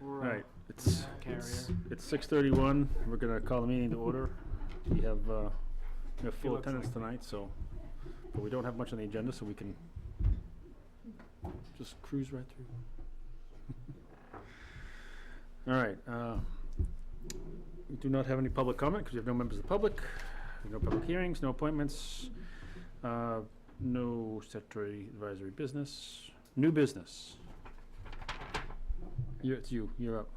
We're All right, it's carrier. 6:31. We're gonna call the meeting to order. We have full looks attendance like me. tonight, so, but we don't have much on the agenda, so we can just cruise right through. All right, we do not have any public comment because we have no members of the public, no public hearings, no appointments, no statutory advisory business, new business. It's you, you're up.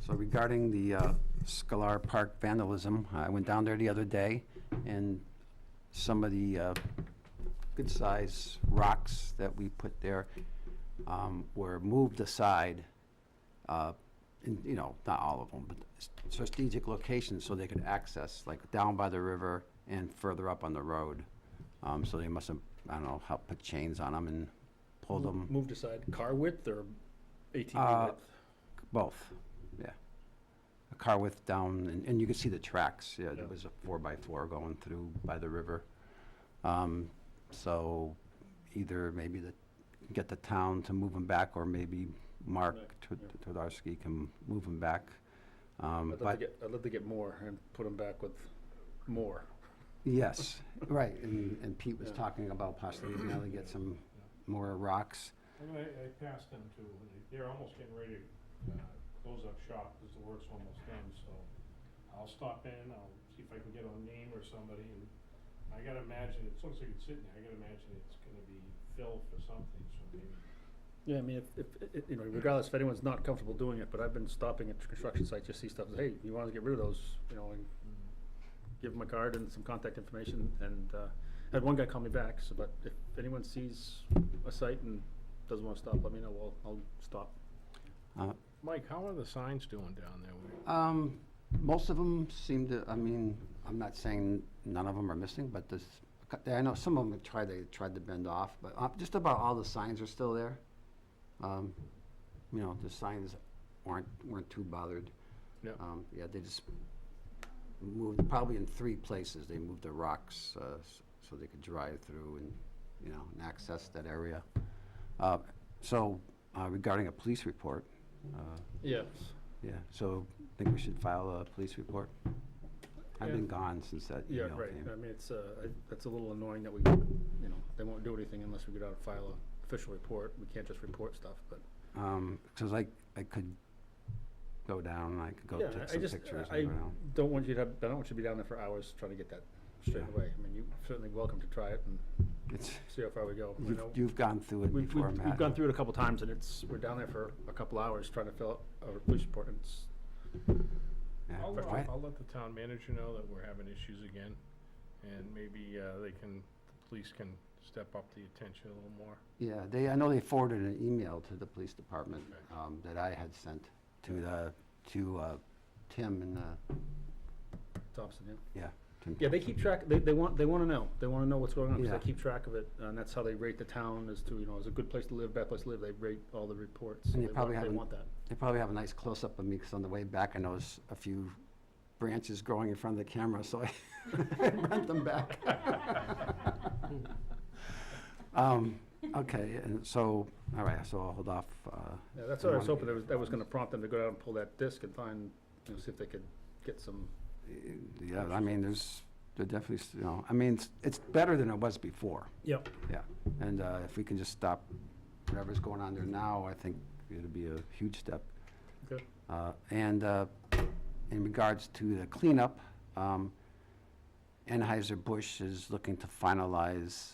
So regarding the Scalar Park vandalism, I went down there the other day, and some of the good-sized rocks that we put there were moved aside, not all of them, but strategic locations so they could access, like down by the river and further up on the road. So they must have, I don't know, helped put chains on them and pulled them. Moved aside, car width or ATV width? Both, yeah. A car width down, and you could see the tracks. Yeah, Yeah. there was a 4x4 going through by the river. So either maybe get the town to move them back, or maybe Mark Twarowski can move them back. I'd love to get more and put them back with more. Yes, right, and Pete was Yeah. talking about possibly being able to get some more rocks. I passed them too, and they're almost getting ready to close up shop because the work's almost done, so I'll stop in, I'll see if I can get a name or somebody, and I gotta imagine, it looks like it's sitting there, I gotta imagine it's gonna be fill for something, so maybe. Yeah, I mean, if regardless if anyone's not comfortable doing it, but I've been stopping at construction sites, just see stuff, hey, you want to get rid of those, and give them a card and some contact information, and I had one guy call me back, so, but if anyone sees a site and doesn't want to stop, let me know, I'll stop. Mike, how are the signs doing down there? Most of them seem to, I'm not saying none of them are missing, but I know some of them they tried to bend off, but just about all the signs are still there. The signs weren't too bothered. Yeah. They just moved, probably in 3 places, they moved the rocks, so they could drive through and access that area. Regarding a police report, Yes. yeah, so I think we should file a police report. I've been gone since that Yeah, email right, came. I mean, it's a little annoying that we, they won't do anything unless we get out and file an official report, we can't just report stuff, but. Because I could go down, and I could go Yeah, take I some just, pictures. I don't want you to be down there for hours trying to get that straight Yeah. away. I mean, you're certainly welcome to try it and It's, see how far we go. I know you've gone through it We've before, Matt. gone through it a couple times, and we're down there for a couple hours trying to fill out a police report, and it's, Yeah. I'll Right. let the town manager know that we're having issues again, and maybe the police can step up the attention a little more. Yeah, I know they forwarded an email to the police department that I had sent to Tim and Thompson, yeah. yeah. Tim Yeah, they keep track, they want to know. They want to know what's going on, because Yeah. they keep track of it, and that's how they rate the town as to, is a good place to live, bad place to live. They rate all the reports. And they probably They haven't- want that. They probably have a nice close-up of me, because on the way back I noticed a few branches growing in front of the camera, so I I bent them back. Okay, and so, all right, so I'll hold off. Yeah, that's what I was hoping, that was going to prompt them to go out and pull that disc and find, see if they could get some. Yeah, they're definitely, it's better than it was before. Yep. Yeah, and if we can just stop whatever's going on there now, I think it'll be a huge step. Okay. And in regards to the cleanup, Anheuser-Busch is looking to finalize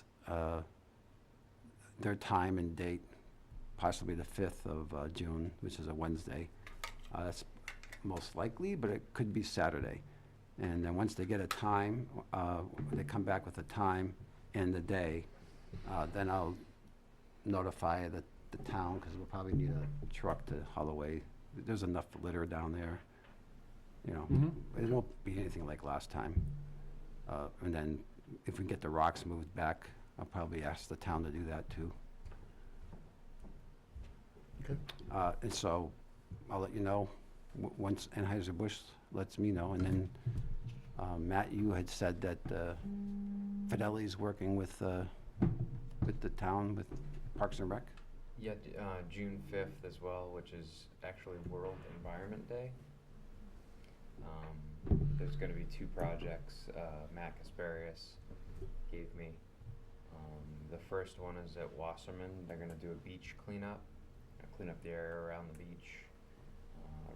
their time and date, possibly the 5th of June, which is a Wednesday. That's most likely, but it could be Saturday. And then once they get a time, they come back with a time and the day, then I'll notify the town, because we'll probably need a truck to haul away. There's enough litter down there, It won't be anything like last time. And then if we get the rocks moved back, I'll probably ask the town to do that too. Okay. And so I'll let you know once Anheuser-Busch lets me know. And then Matt, you had said that Fideli's working with the town, with Parks and Rec. Yeah, June 5th as well, which is actually World Environment Day. There's going to be 2 projects Matt Kasparius gave me. The first one is at Wasserman. They're going to do a beach cleanup, clean up the area around the beach,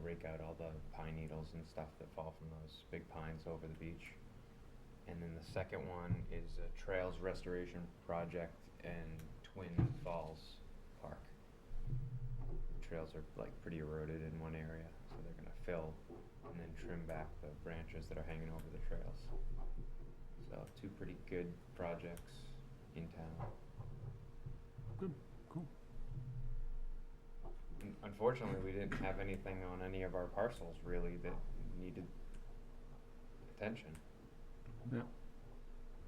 rake out all the pine needles and stuff that fall from those big pines over the beach. And then the second one is a trails restoration project in Twin Falls Park. The trails are like pretty eroded in one area, so they're gonna fill and then trim back the branches that are hanging over the trails. So 2 pretty good projects in town. Good, cool. Unfortunately, we didn't have anything on any of our parcels really that needed attention. Yeah.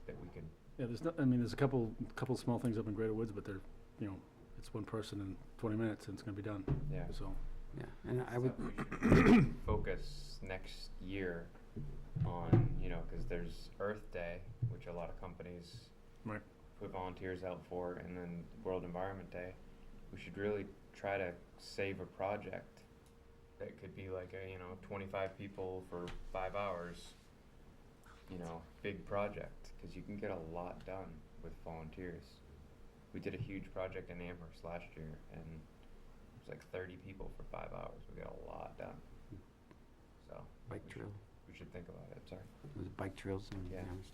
That we could. Yeah, there's not, I mean, there's a couple small things up in Greater Woods, but they're, you know, it's one person in 20 minutes and it's gonna be done, Yeah. so. Yeah, and I would, So we should focus next year on, you know, because there's Earth Day, which a lot of companies Right. put volunteers out for, and then World Environment Day. We should really try to save a project that could be like a, you know, 25 people for 5 hours, you know, big project, because you can get a lot done with volunteers. We did a huge project in Amherst last year, and it was like 30 people for 5 hours. We got a lot done. So bike we trail, should, we should think about it. Sorry. there's bike trails in Yeah. Amherst.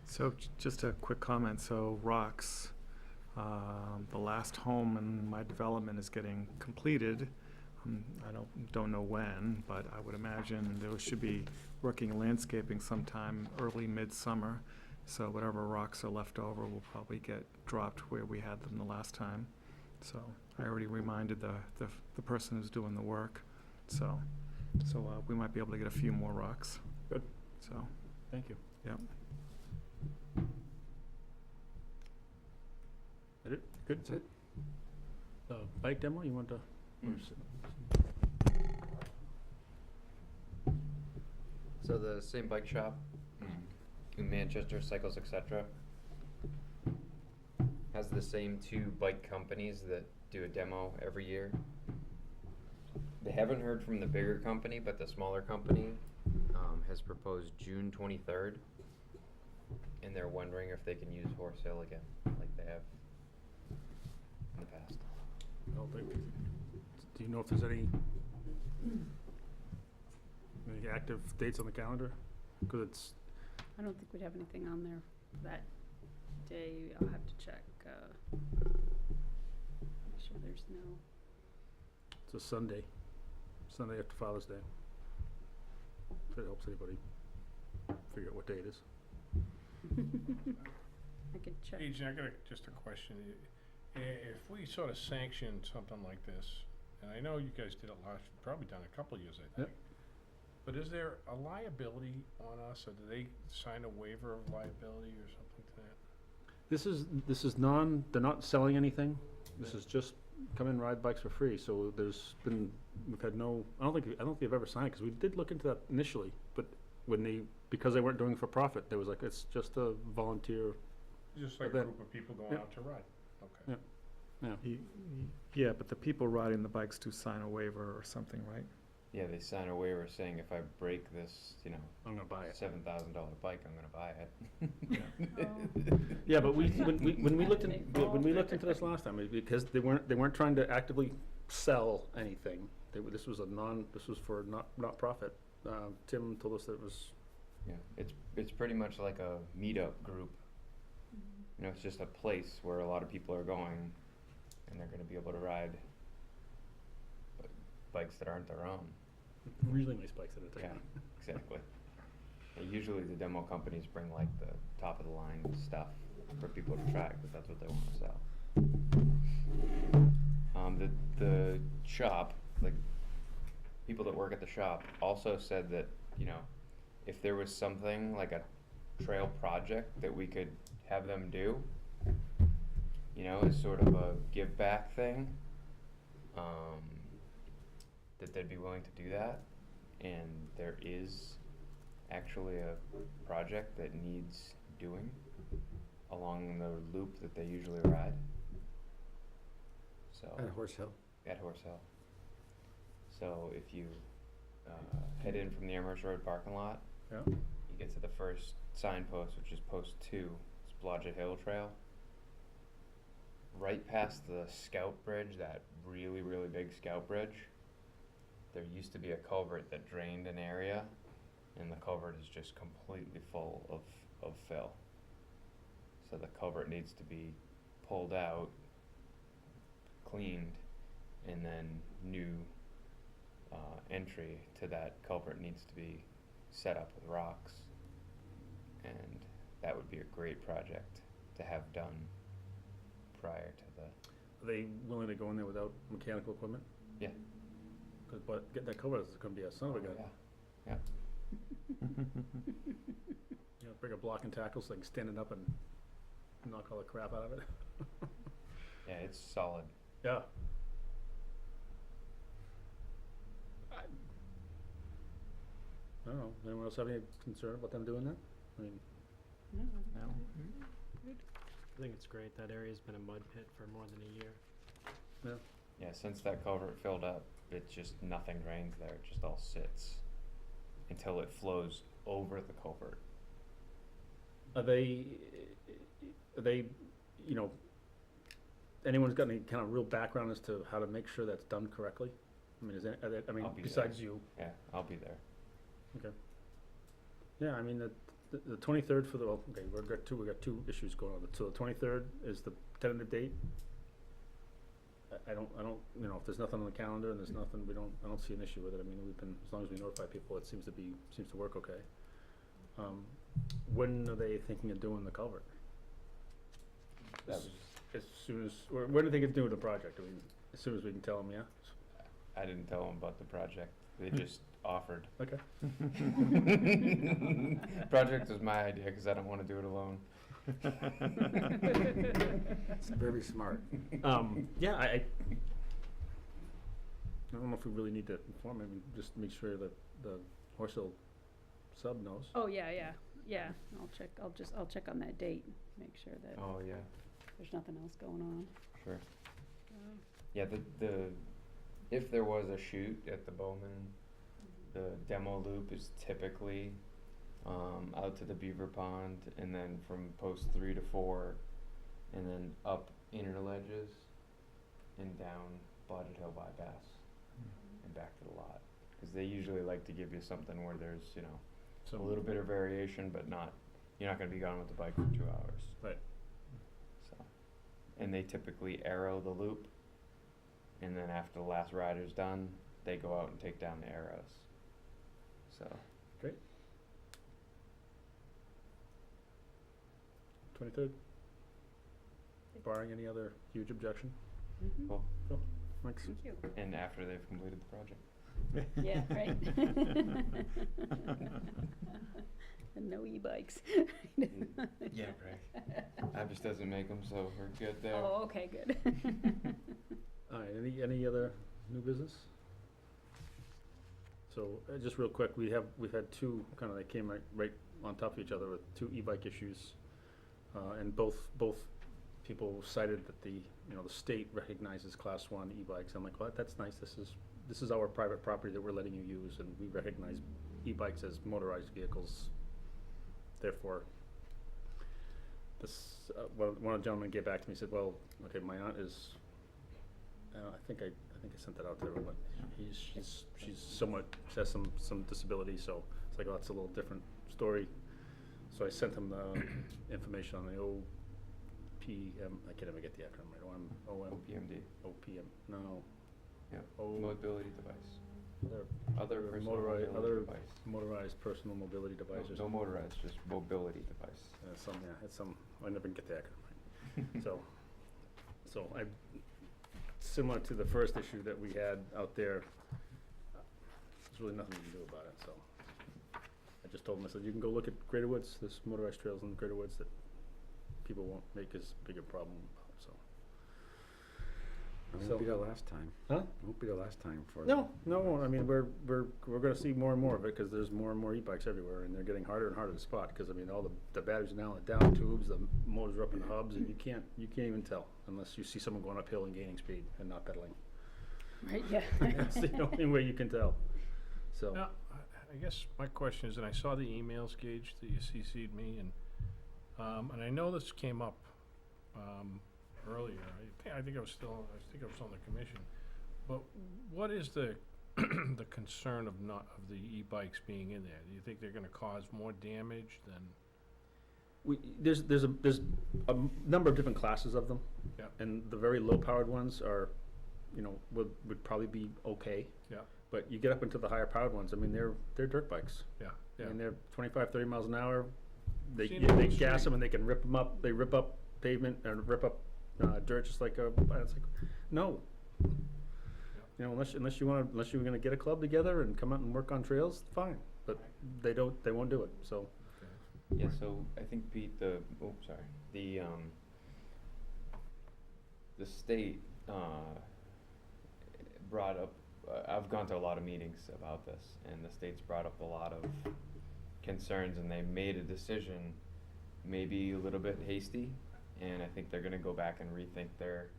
So just a quick comment, so Rocks, the last home in my development is getting completed. I don't know when, but I would imagine there should be working landscaping sometime early midsummer. So whatever rocks are left over will probably get dropped where we had them the last time. So I already reminded the person who's doing the work. So we might be able to get a few more rocks. Good. So, Thank you. yep. That it? Good? That's it. Bike demo, you want to? So the same bike shop in Manchester, Cycles Etc. has the same 2 bike companies that do a demo every year. They haven't heard from the bigger company, but the smaller company has proposed June 23rd, and they're wondering if they can use Horse Hill again, like they have in the past. I don't think, do you know if there's any active dates on the calendar? Because it's, I don't think we'd have anything on there that day. I'll have to check. Make sure there's no. it's a Sunday after Father's Day. If it helps anybody figure out what day it is. I could check. Agent, I got just a question. If we sort of sanction something like this, and I know you guys did it last, probably done a couple of years, I think. But is there a liability on us, or do they sign a waiver of liability or something to that? This is they're not selling anything. This is just come and ride bikes for free. So we've had no, I don't think they've ever signed it, because we did look into that initially, but because they weren't doing it for profit, there was like, it's just a volunteer. Just like a Event. group of people going Yeah. out to ride? Okay. Yeah. Yeah, but the people riding the bikes do sign a waiver or something, right? Yeah, they sign a waiver saying if I break this, you know, I'm gonna buy it. $7,000 bike, I'm gonna buy it. Oh. Yeah, but when we looked They fall. when we looked into this last time, because they weren't trying to actively sell anything. This was for not profit. Tim told us that it was. Yeah, it's pretty much like a meetup group. You know, it's just a place where a lot of people are going, and they're gonna be able to ride bikes that aren't their own. Really nice bikes at a Yeah, time. exactly. Usually the demo companies bring like the top of the line stuff for people to try, because that's what they want to sell. The shop, like people that work at the shop, also said that, you know, if there was something like a trail project that we could have them do, you know, as sort of a give back thing, that they'd be willing to do that. And there is actually a project that needs doing along the loop that they usually ride. So. At Horse Hill. At Horse Hill. So if you head in from the Amherst Road parking lot, Yeah. you get to the first signpost, which is post 2, it's Blodgett Hill Trail. Right past the Scout Bridge, that really, really big Scout Bridge, there used to be a culvert that drained an area, and the culvert is just completely full of fill. So the culvert needs to be pulled out, cleaned, and then new entry to that culvert needs to be set up with rocks. And that would be a great project to have done prior to the, Are they willing to go in there without mechanical equipment? yeah. Cause but getting that covered is gonna be a son of a Oh, gun. yeah. You know, bring a block and tackle so they can stand it up and knock all the crap out of it. Yeah, it's solid. Yeah. I don't know, anyone else have any concern about them doing that? I mean, No. No? I think it's great. That area's been a mud pit for more than a year. Yeah, since that culvert filled up, it's just nothing drains there, it just all sits until it flows over the culvert. are they, you know, anyone's got any kind of real background as to how to make sure that's done correctly? I mean, are they, I mean, I'll be there. besides you? Yeah, I'll be there. Yeah, I mean, the 23rd for the, well, okay, we got two issues going on. So the 23rd is the tentative date. I don't, you know, if there's nothing on the calendar and there's nothing, I don't see an issue with it. I mean, we've been, as long as we notify people, it seems to work okay. When are they thinking of doing the culvert? That As- was, As soon as, or when do they think of doing the project? I mean, as soon as we can tell them, yeah? I didn't tell them about the project, they just offered. Okay. Project was my idea, cause I don't wanna do it alone. It's very smart. Yeah, I don't know if we really need to inform him, just make sure that the Horse Hill sub knows. Oh, yeah. I'll check on that date, make sure that Oh, yeah, there's nothing else going on. sure. Yeah, if there was a shoot at the Bowman, the demo loop is typically, out to the Beaver Pond, and then from post 3 to 4, and then up Inner Ledges, and down Blodgett Hill bypass, and back to the lot. Cause they usually like to give you something where there's, you know, So a little bit of variation, but you're not gonna be gone with the bike for 2 hours. Right. So, and they typically arrow the loop, and then after the last rider's done, they go out and take down the arrows. So, 23rd? Barring any other huge objection? Mhm. cool. Thanks. Thank you. And after they've completed the project. Yeah, right. And no e-bikes. Yeah, right. Abus doesn't make them, so we're good there. Oh, okay, good. All right, any other new business? So, just real quick, we've had two, kind of, they came right on top of each other with two e-bike issues. And both people cited that the state recognizes class 1 e-bikes. I'm like, well, that's nice, this is our private property that we're letting you use, and we recognize e-bikes as motorized vehicles. Therefore, this, one of the gentlemen gave back to me, said, well, okay, my aunt is, I think I sent that out to everyone. She's somewhat, she has some disability, so it's like, oh, that's a little different story. So I sent him the information on the OPM, I can't even get the acronym right, OPMD. OPM, no. Yeah. O- Mobility device. Other Other personal motorized, mobility other device. motorized personal mobility device or No something. motorized, just mobility device. It's some, I never get the acronym right. So I, similar to the first issue that we had out there, there's really nothing you can do about it, so. I just told him, I said, you can go look at Greater Woods, there's motorized trails in Greater Woods that people won't make as big a problem about, so. It So- won't be the last time. Huh? It won't be the last time for. No, I mean, we're gonna see more and more of it, cause there's more and more e-bikes everywhere, and they're getting harder and harder to spot, cause I mean, all the batteries are now in the down tubes, the motors are up in the hubs, and you can't even tell unless you see someone going uphill and gaining speed and not pedaling. Right, yeah. That's the only way you can tell, so. Now, I guess my question is, and I saw the emails, Gage, that you CC'd me, and I know this came up, earlier. I think I was on the commission. But what is the, the concern of the e-bikes being in there? Do you think they're gonna cause more damage than? There's a number of different classes of them. Yep. And the very low-powered ones are, would probably be okay. Yeah. But you get up into the higher-powered ones, I mean, they're dirt bikes. Yeah, I yeah. mean, they're 25, 30 miles an hour. They, Seen yeah, them on they the gas street. them and they can rip them up. They rip up pavement and rip up dirt just like it's like, no. Unless you're gonna get a club together and come out and work on trails, fine. But they won't do it, so. Yeah, so I think Pete, the state, brought up, I've gone to a lot of meetings about this, and the state's brought up a lot of concerns, and they made a decision, maybe a little bit hasty, and I think they're gonna go back and rethink their,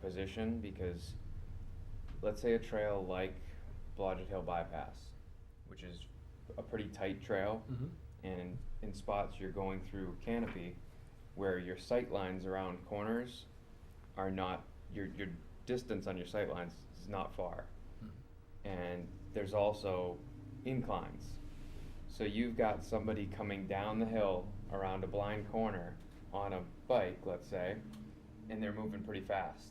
position, because let's say a trail like Blodgett Hill Bypass, which is a pretty tight trail, Mm-hmm. and in spots you're going through canopy where your sight lines around corners are not, your distance on your sight lines is not far. And there's also inclines. So you've got somebody coming down the hill around a blind corner on a bike, let's say, and they're moving pretty fast.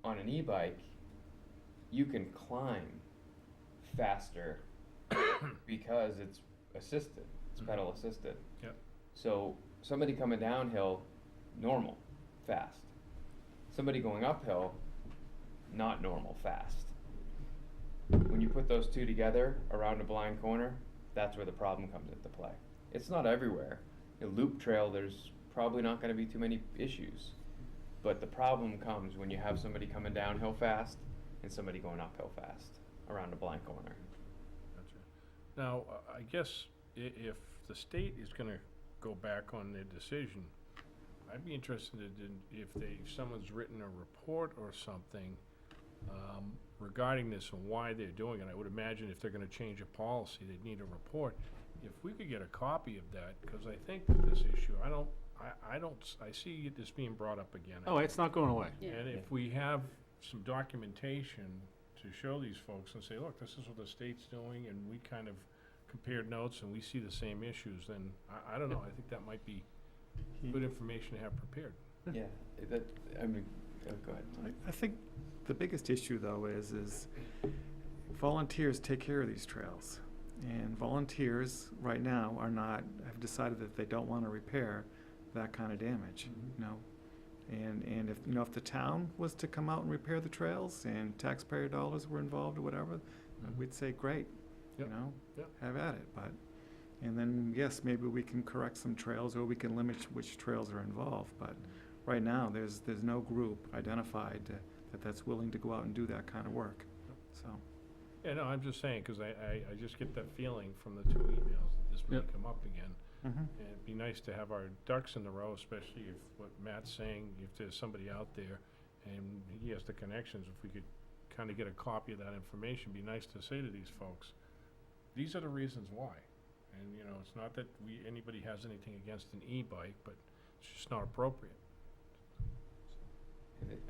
On an e-bike, you can climb faster because it's assisted, it's pedal assisted. Yep. So somebody coming downhill, normal, fast. Somebody going uphill, not normal, fast. When you put those two together around a blind corner, that's where the problem comes into play. It's not everywhere. A loop trail, there's probably not gonna be too many issues. But the problem comes when you have somebody coming downhill fast and somebody going uphill fast around a blind corner. Gotcha. Now, I guess if the state is gonna go back on their decision, I'd be interested in if someone's written a report or something regarding this and why they're doing it. I would imagine if they're gonna change a policy, they'd need a report. If we could get a copy of that, because I think with this issue, I see this being brought up again. Oh, it's not going away. Yeah. And if we have some documentation to show these folks and say, look, this is what the state's doing, and we kind of compared notes and we see the same issues, then I don't know, I think that might be good information to have prepared. Yeah, go ahead. I think the biggest issue, though, is volunteers take care of these trails. And volunteers, right now, have decided that they don't want to repair that kind of damage, And if the town was to come out and repair the trails and taxpayer dollars were involved or whatever, we'd say, great, Yep. Yep. have at it. And then, yes, maybe we can correct some trails or we can limit which trails are involved. But right now, there's no group identified that's willing to go out and do that kind of work, so. Yeah, no, I'm just saying, because I just get that feeling from the two emails that this may Yep. come up again. Mhm. And it'd be nice to have our ducks in the row, especially if what Matt's saying, if there's somebody out there and he has the connections, if we could kind of get a copy of that information, be nice to say to these folks, these are the reasons why. And, it's not that anybody has anything against an e-bike, but it's just not appropriate.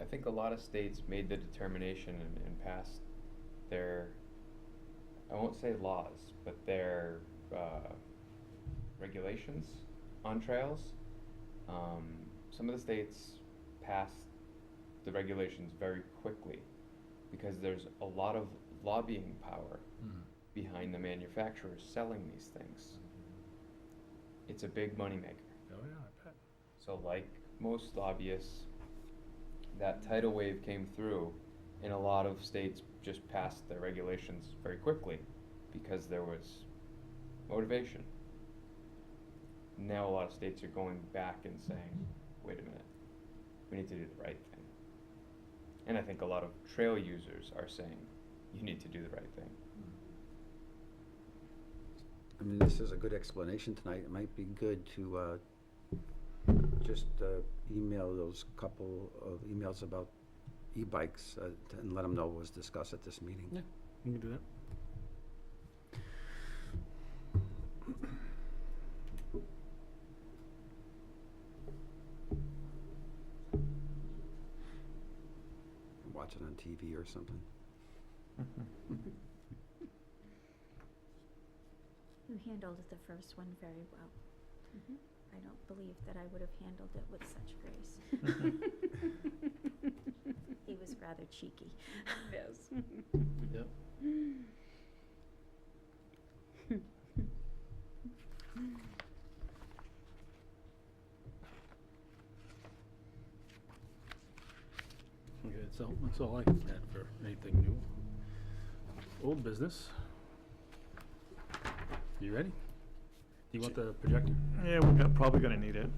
I think a lot of states made the determination and passed their, I won't say laws, but their regulations on trails. Some of the states passed the regulations very quickly because there's a lot of lobbying power behind the manufacturers selling these things. It's a big moneymaker. Oh, yeah, I bet. So like most lobbyists, that tidal wave came through and a lot of states just passed their regulations very quickly because there was motivation. Now a lot of states are going back and saying, wait a minute, we need to do the right thing. And I think a lot of trail users are saying, you need to do the right thing. I mean, this is a good explanation tonight. It might be good to just email those couple of emails about e-bikes and let them know what was discussed at this meeting. Yeah. You can do that. Watch it on TV or something. You handled the first one very well. Mhm. I don't believe that I would have handled it with such grace. He was rather cheeky. Yes. Yep. Okay, so that's all I can add for anything new. Old business. You ready? Do you want the projector? Yeah, we're probably gonna need it.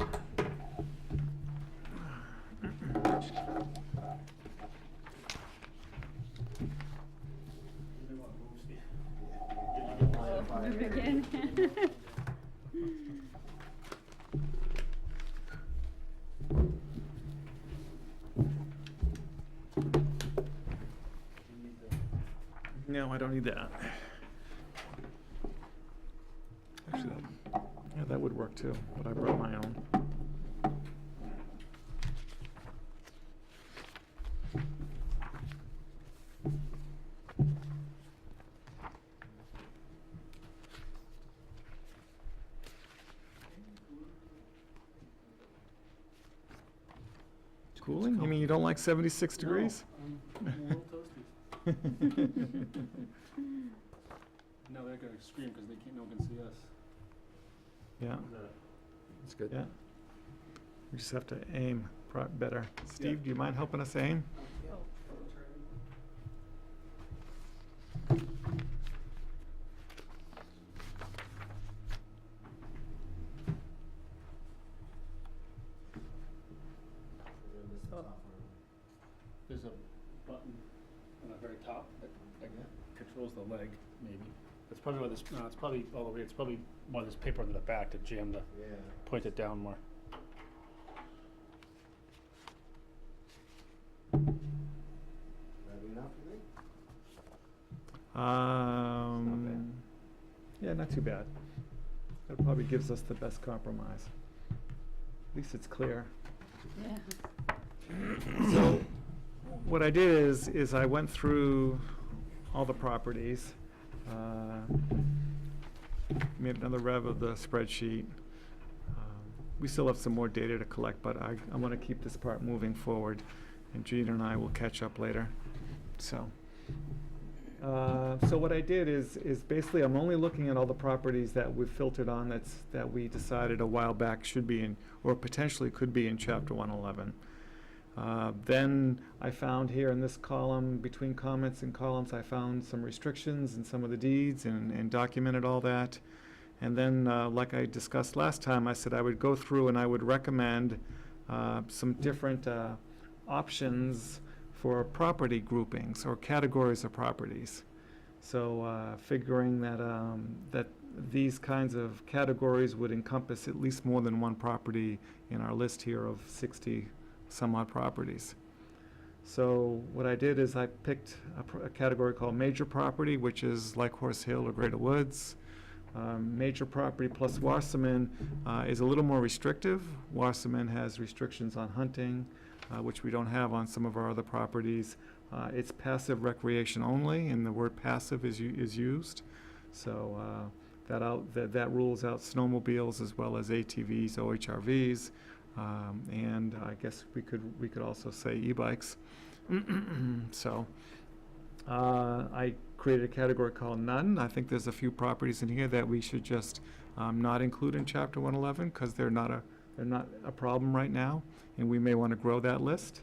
Oh, move again. No, I don't need that. Actually, yeah, that would work too, but I brought my own. Cooling? You mean you don't like 76 degrees? I'm a little toasty. Now they're gonna scream because no one can see us. Yeah, That's good. yeah. We just have to aim better. Steve, do you mind helping us aim? Oh. There's a button on the very top that controls the leg, maybe. That's probably why this, no, it's probably all the way, it's probably why there's paper under the back to jam the, point it down more. Yeah, not too bad. That probably gives us the best compromise. At least it's clear. Yeah. So, what I did is I went through all the properties, made another rev of the spreadsheet. We still have some more data to collect, but I want to keep this part moving forward, and Gina and I will catch up later. So what I did is basically I'm only looking at all the properties that we've filtered on that we decided a while back should be in, or potentially could be in Chapter 111. Then I found here in this column, between comments and columns, I found some restrictions in some of the deeds and documented all that. And then, like I discussed last time, I said I would go through and I would recommend some different options for property groupings or categories of properties. So figuring that that these kinds of categories would encompass at least more than one property in our list here of 60 some odd properties. So what I did is I picked a category called major property, which is like Horse Hill or Greater Woods. Major property plus Wasserman is a little more restrictive. Wasserman has restrictions on hunting, which we don't have on some of our other properties. It's passive recreation only, and the word passive is used. So that rules out snowmobiles as well as ATVs, OHRVs, and I guess we could also say e-bikes. So I created a category called none. I think there's a few properties in here that we should just not include in Chapter 111 because they're not a problem right now, and we may want to grow that list.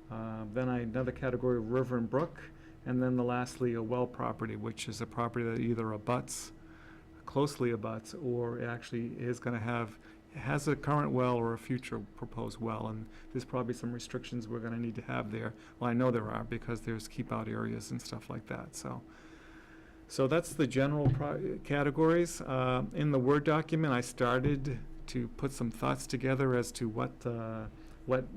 Then another category of river and brook, and then lastly a well property, which is a property that either closely abuts, or actually is going to have has a current well or a future proposed well, and there's probably some restrictions we're gonna need to have there. Well, I know there are, because there's keep-out areas and stuff like that, so. So that's the general categories. In the Word document, I started to put some thoughts together as to what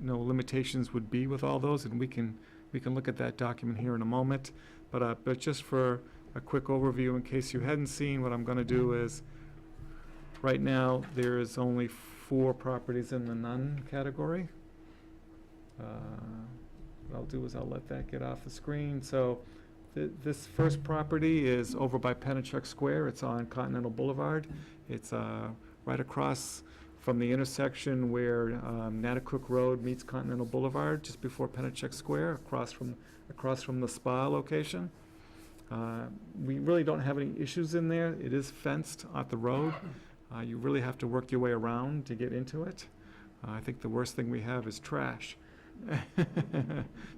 limitations would be with all those, and we can look at that document here in a moment. But just for a quick overview, in case you hadn't seen, what I'm gonna do is, right now, there is only 4 properties in the none category. What I'll do is I'll let that get off the screen. So this first property is over by Pennachuck Square. It's on Continental Boulevard. It's right across from the intersection where Natticook Road meets Continental Boulevard, just before Pennachuck Square, across from the spa location. We really don't have any issues in there. It is fenced at the road. You really have to work your way around to get into it. I think the worst thing we have is trash.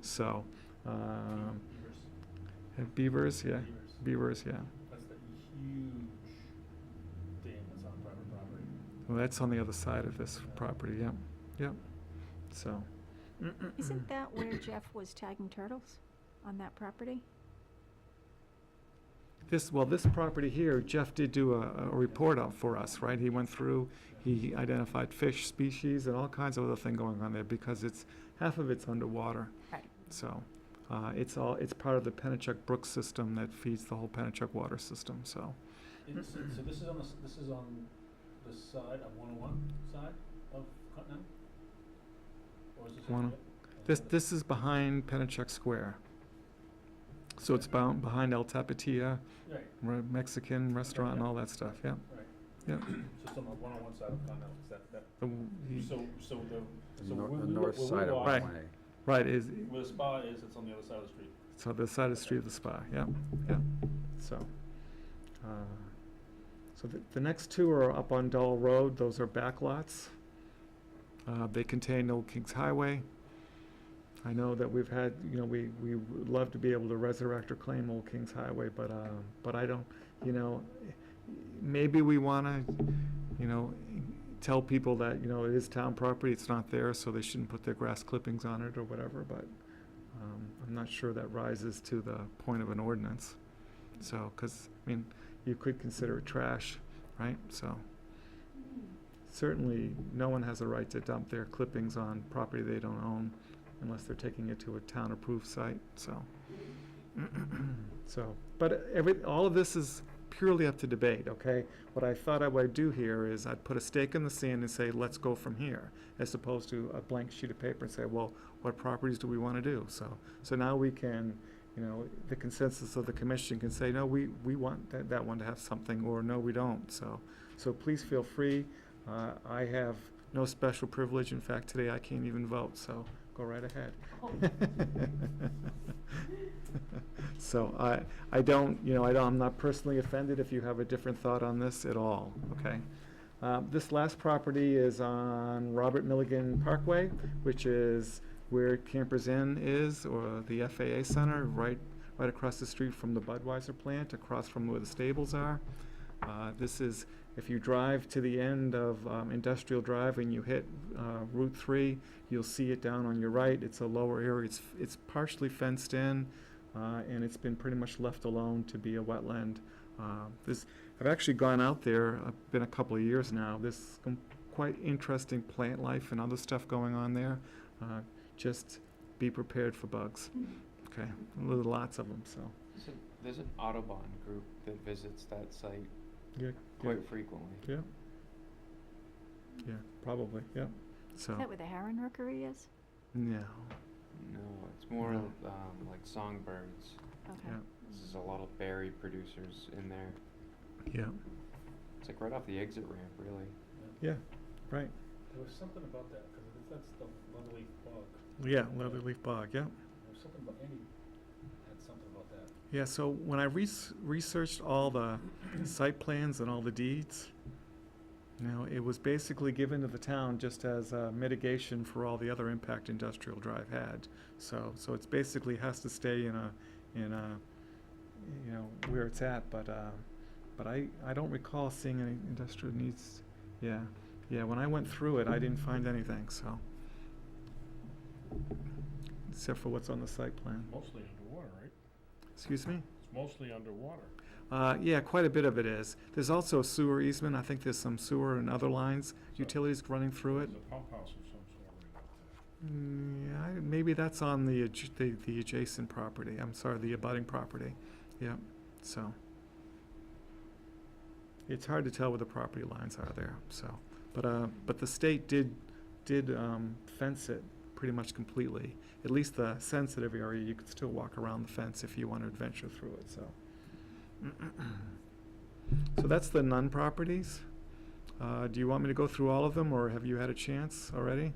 So, beavers, yeah. Beavers, yeah. That's the huge dam that's on private property. Well, that's on the other side of this property, yep, yep. So, Isn't that where Jeff was tagging turtles, on that property? this property here, Jeff did do a report out for us, right? He went through, he identified fish species and all kinds of other thing going on there, because half of it's underwater. Right. So, it's part of the Pennachuck Brook system that feeds the whole Pennachuck water system, so. So this is on the side of 101 side of Continental? Or is this? One- This is behind Pennachuck Square. So it's behind El Tapatia, Right, Mexican restaurant and all that stuff, yeah. right. Yeah. So it's on the 101 side of Continental, is that, The- so The where the we north where we side of walk- Right. one A. Right, is, Where the spa is, it's on the other side of the street. so the side of the street of the spa, yeah, yeah, so. So the next 2 are up on Dull Road, those are back lots. They contain Old Kings Highway. I know that we've had, we would love to be able to resurrect or claim Old Kings Highway, but I don't, maybe we wanna, tell people that, it is town property, it's not theirs, so they shouldn't put their grass clippings on it or whatever, but, I'm not sure that rises to the point of an ordinance. So, 'cause, you could consider it trash, right? So, certainly, no one has a right to dump their clippings on property they don't own unless they're taking it to a town-approved site, so. So, but all of this is purely up to debate, okay? What I thought I would do here is I'd put a stake in the sand and say, let's go from here, as opposed to a blank sheet of paper and say, well, what properties do we want to do? So now we can, the consensus of the commission can say, no, we want that one to have something, or no, we don't. So please feel free. I have no special privilege. In fact, today I can't even vote, so go right ahead. So I'm not personally offended if you have a different thought on this at all, okay? This last property is on Robert Milligan Parkway, which is where Campers Inn is, or the FAA Center, right across the street from the Budweiser plant, across from where the stables are. This is, if you drive to the end of Industrial Drive and you hit Route 3, you'll see it down on your right. It's a lower area. It's partially fenced in, and it's been pretty much left alone to be a wetland. I've actually gone out there, been a couple of years now. There's some quite interesting plant life and other stuff going on there. Just be prepared for bugs. Okay, lots of them, so. There's an Audubon group that visits that site Yeah, quite frequently. yeah. Yeah, probably, yeah. So, Is that where the heron rookery is? no, No, it's more No. like songbirds. Okay. yeah, There's a lot of berry producers in there. yeah, It's like right off the exit ramp, really. yeah, right. There was something about that, because that's the leatherleaf bog. Yeah, leatherleaf bog, yeah. There was something about, Andy had something about that. Yeah, so when I researched all the site plans and all the deeds, it was basically given to the town just as a mitigation for all the other impact Industrial Drive had. So it's basically has to stay in a where it's at, but I don't recall seeing any industrial needs. Yeah, Yeah, when I went through it, I didn't find anything, so. Except for what's on the site plan. Mostly underwater, right? Excuse me? It's mostly underwater. Yeah, quite a bit of it is. There's also a sewer easement. I think there's some sewer and other lines, utilities running through it. There's a pump house of some sort right out there. Yeah, maybe that's on the adjacent property. I'm sorry, the abutting property. Yeah, so. It's hard to tell where the property lines are there, so. But the state did fence it pretty much completely. At least the sensitive area, you could still walk around the fence if you want to adventure through it, so. So that's the Nunn properties. Do you want me to go through all of them, or have you had a chance already?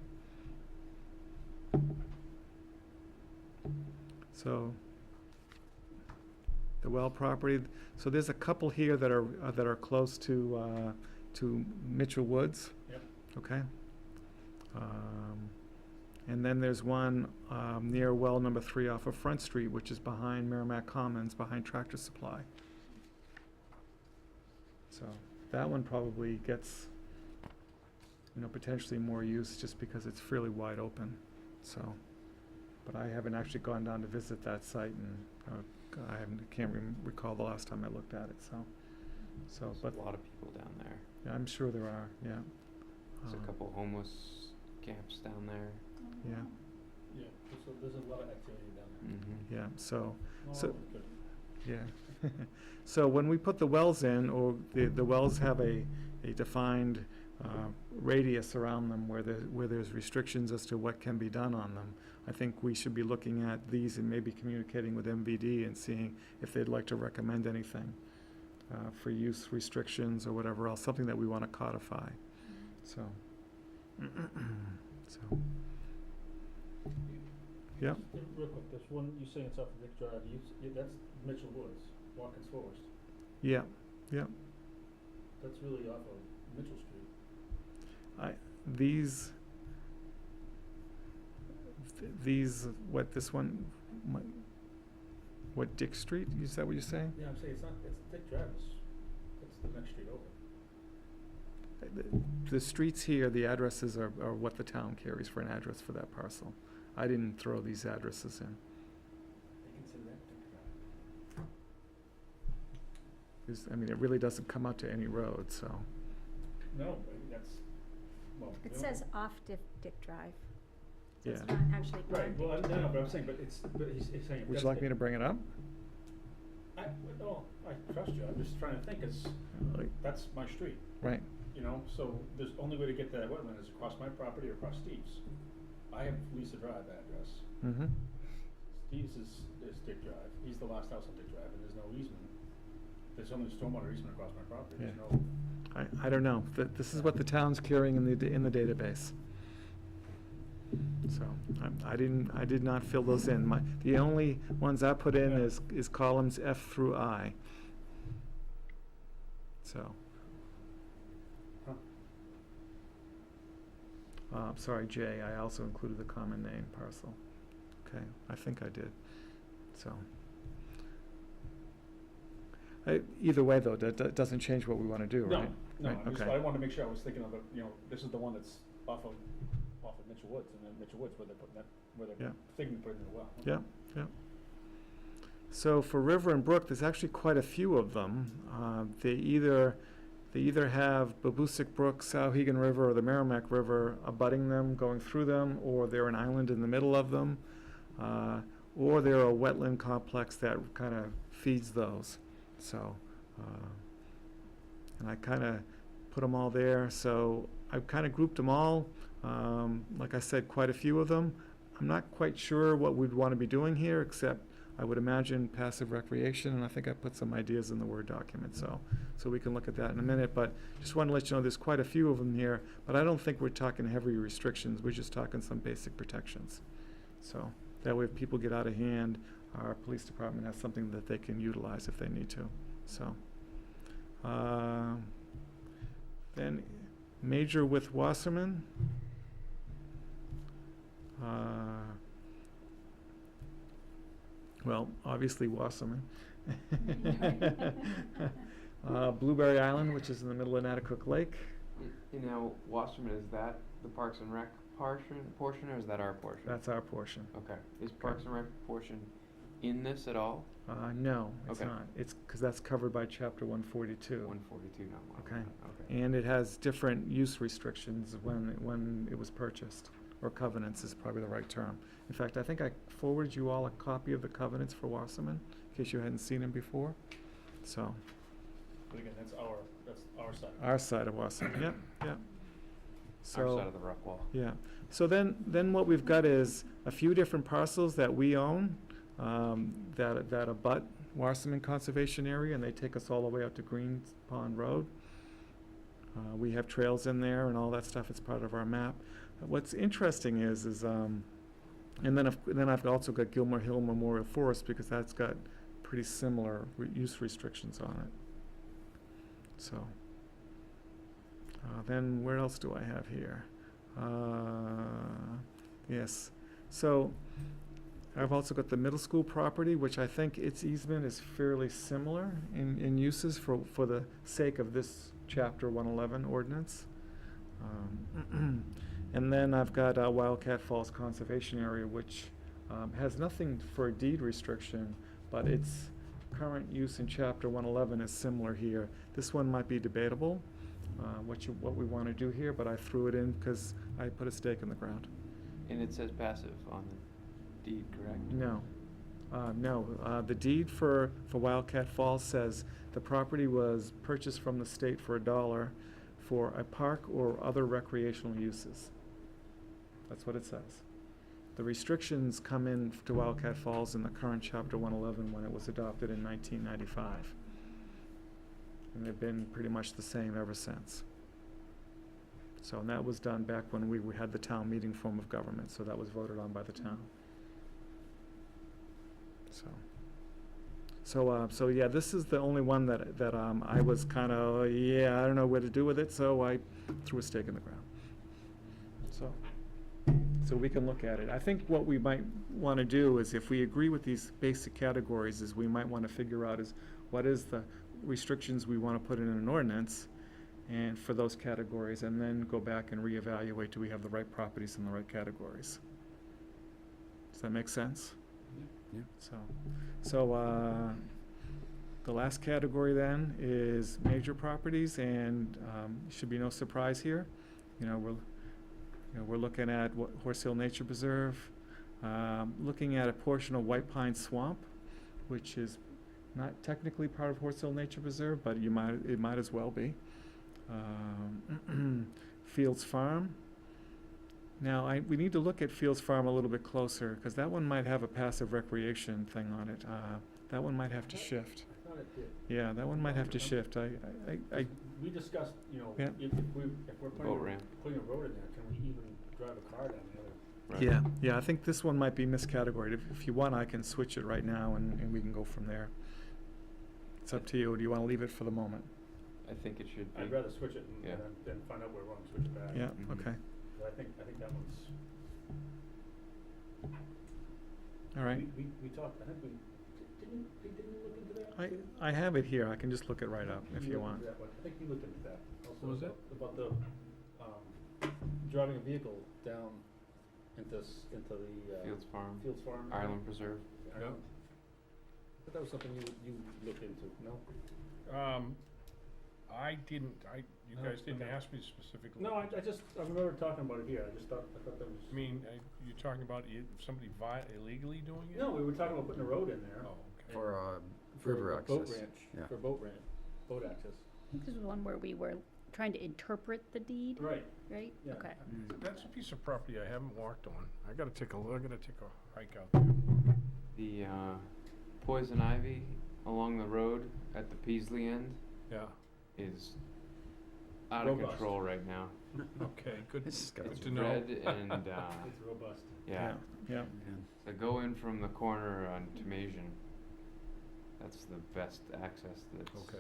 So, the well property, so there's a couple here that are close to Mitchell Woods. Yep. Okay. And then there's one near well number 3 off of Front Street, which is behind Merrimack Commons, behind Tractor Supply. So that one probably gets, potentially more use just because it's fairly wide open, so. But I haven't actually gone down to visit that site, and can't recall the last time I looked at it, so. There's a lot of people down there. Yeah, I'm sure there are, yeah. There's a couple homeless camps down there. Yeah, Yeah, so there's a lot of activity down there. Mm-hmm. yeah, so, Oh, So- good. yeah. So when we put the wells in, or the wells have a defined radius around them where there's restrictions as to what can be done on them, I think we should be looking at these and maybe communicating with MVD and seeing if they'd like to recommend anything for use restrictions or whatever else, something that we want to codify, so. So, yeah. Real quick, there's one, you saying it's off of Dick Drive, that's Mitchell Woods, Watkins Forest. Yeah, That's really off of Mitchell Street. these, this one, what, Dick Street, is that what you're saying? Yeah, I'm saying it's Dick Drive, it's the next street over. The streets here, the addresses are what the town carries for an address for that parcel. I didn't throw these addresses in. They consider that Dick Drive. It really doesn't come out to any road, so. No, but that's, well. It no. says off Dick Drive. So it's Yeah. not actually on Right, well, Dick no, Drive. but I'm saying, but he's saying. Would you like me to bring it up? I trust you, I'm just trying to think, that's my street, Right, so there's only way to get to that wetland is across my property or across Steve's. I have Lisa Drive address. mm-hmm, Steve's is Dick Drive, he's the last house on Dick Drive, and there's no easement. There's only stormwater easement across my property, there's Yeah. no. I don't know, this is what the town's carrying in the database. So, I did not fill those in. The only ones I put in Yeah. is columns F through I. So. Huh. Sorry, J, I also included the common name parcel. Okay, I think I did, so. Either way, though, that doesn't change what we want to do, right? No, Right, I okay. wanted to make sure I was thinking of it, this is the one that's off of Mitchell Woods, and then Mitchell Woods where they're putting that, where they're Yeah. thinking of putting it in the well. Yeah. So for River and Brook, there's actually quite a few of them. They either have Babusick Brook, Sauhegan River, or the Merrimack River abutting them, going through them, or they're an island in the middle of them, or they're a wetland complex that kind of feeds those. So, and I kind of put them all there. So I've kind of grouped them all. Like I said, quite a few of them. I'm not quite sure what we'd want to be doing here, except I would imagine passive recreation, and I think I put some ideas in the Word document, so we can look at that in a minute. But just want to let you know there's quite a few of them here, but I don't think we're talking heavy restrictions. We're just talking some basic protections. So that way if people get out of hand, our police department has something that they can utilize if they need to. So then Major with Wasserman. Well, obviously Wasserman. Blueberry Island, which is in the middle of Natticook Lake. You know, Wasserman, is that the Parks and Rec portion, or is that our portion? That's our portion. Okay. Is Parks and Rec portion in this at all? No, it's Okay. not. It's, because that's covered by chapter 142. 142 now. Okay. Okay. And it has different use restrictions when it was purchased, or covenants is probably the right term. In fact, I think I forwarded you all a copy of the covenants for Wasserman, in case you hadn't seen them before. So, But again, that's our side. our side of Wasserman, yep, yep. Our So, side of the rock wall. yeah, so then what we've got is a few different parcels that we own, that abut Wasserman Conservation Area, and they take us all the way out to Green Pond Road. We have trails in there and all that stuff, it's part of our map. What's interesting is, and then I've also got Gilmore Hill Memorial Forest, because that's got pretty similar use restrictions on it. So, then where else do I have here? Yes, so I've also got the middle school property, which I think its easement is fairly similar in uses for the sake of this chapter 111 ordinance. And then I've got Wildcat Falls Conservation Area, which has nothing for a deed restriction, but its current use in chapter 111 is similar here. This one might be debatable, what we want to do here, but I threw it in because I put a stake in the ground. And it says passive on the deed, correct? No, the deed for Wildcat Falls says the property was purchased from the state for $1 for a park or other recreational uses. That's what it says. The restrictions come in to Wildcat Falls in the current chapter 111 when it was adopted in 1995. And they've been pretty much the same ever since. So, and that was done back when we had the town meeting form of government, so that was voted on by the town. So yeah, this is the only one that I was kind of, I don't know what to do with it, so I threw a stake in the ground. So we can look at it. I think what we might want to do is, if we agree with these basic categories, is we might want to figure out is what is the restrictions we want to put in an ordinance, and for those categories, and then go back and reevaluate, do we have the right properties in the right categories? Does that make sense? Yeah. So, the last category then is major properties, and should be no surprise here. We're looking at Horse Hill Nature Preserve, looking at a portion of White Pine Swamp, which is not technically part of Horse Hill Nature Preserve, but it might as well be. Fields Farm. Now, we need to look at Fields Farm a little bit closer, because that one might have a passive recreation thing on it. That one might have to shift. I thought it did. Yeah, that one might have to shift. We discussed, Yeah. if we're Boat ramp. putting a road in there, can we even drive a car down the other? Right. Yeah, I think this one might be miscategorized. If you want, I can switch it right now, and we can go from there. It's up to you. Do you want to leave it for the moment? I think it should be. I'd rather switch it Yeah. than find out we're wrong, switch it back. Yeah, Mhm. okay. But I think that one's. All right. We talked, I think didn't we look into that? I have it here. I can just look it right up if you looked want. into that one. I think you looked into that. Also What was that? About the, driving a vehicle down into the, Fields Farm, Fields Farm. Island Preserve. Ireland. But that was something you looked into, no? I didn't, you Oh, guys didn't okay. ask me specifically. No, I remember talking about it here, I thought that was. I mean, you're talking about somebody illegally doing it? No, we were talking about putting a road in there. Oh, okay. For for river a boat access. ranch, Yeah. for boat access. I think this was one where we were trying to interpret the deed, Right, right? yeah. Okay. That's a piece of property I haven't walked on. I gotta take a hike out there. The poison ivy along the road at the Peasley end Yeah, is out of Robust. control right now. okay, good, It's got good a to know. Red and It's robust. yeah. Yeah. So go in from the corner on Tomasian. That's the best access that's Okay.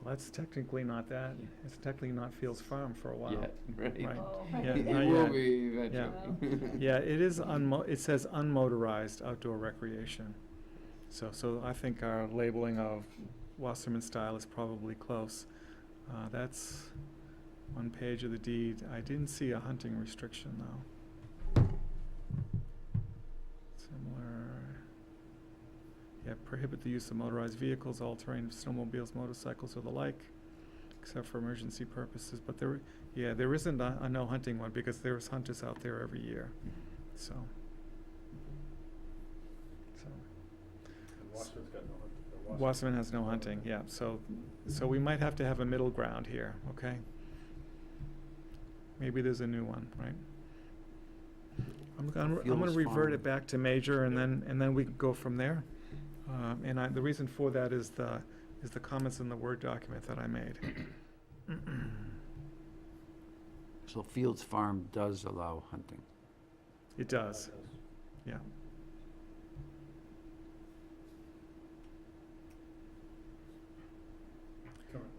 Well, that's technically not that. It's technically not Fields Farm for a while. yet, right? Right. Oh. Yeah, It not will yet. be eventually. Yeah, it is it says unmotorized outdoor recreation. So I think our labeling of Wasserman style is probably close. That's one page of the deed. I didn't see a hunting restriction, though. Similar. Yeah, prohibit the use of motorized vehicles, all-terrain snowmobiles, motorcycles, or the like, except for emergency purposes. But there isn't a no hunting one, because there's hunters out there every year, so. And Wasserman's got no hunting. or Wasserman has no hunting, yeah, so we might have to have a middle ground here, okay? Maybe there's a new one, right? I'm gonna Fields revert Farm. it back to major, and then we can go from there. The reason for that is the comments in the Word document that I made. So Fields Farm does allow hunting. It does, yeah. Currently.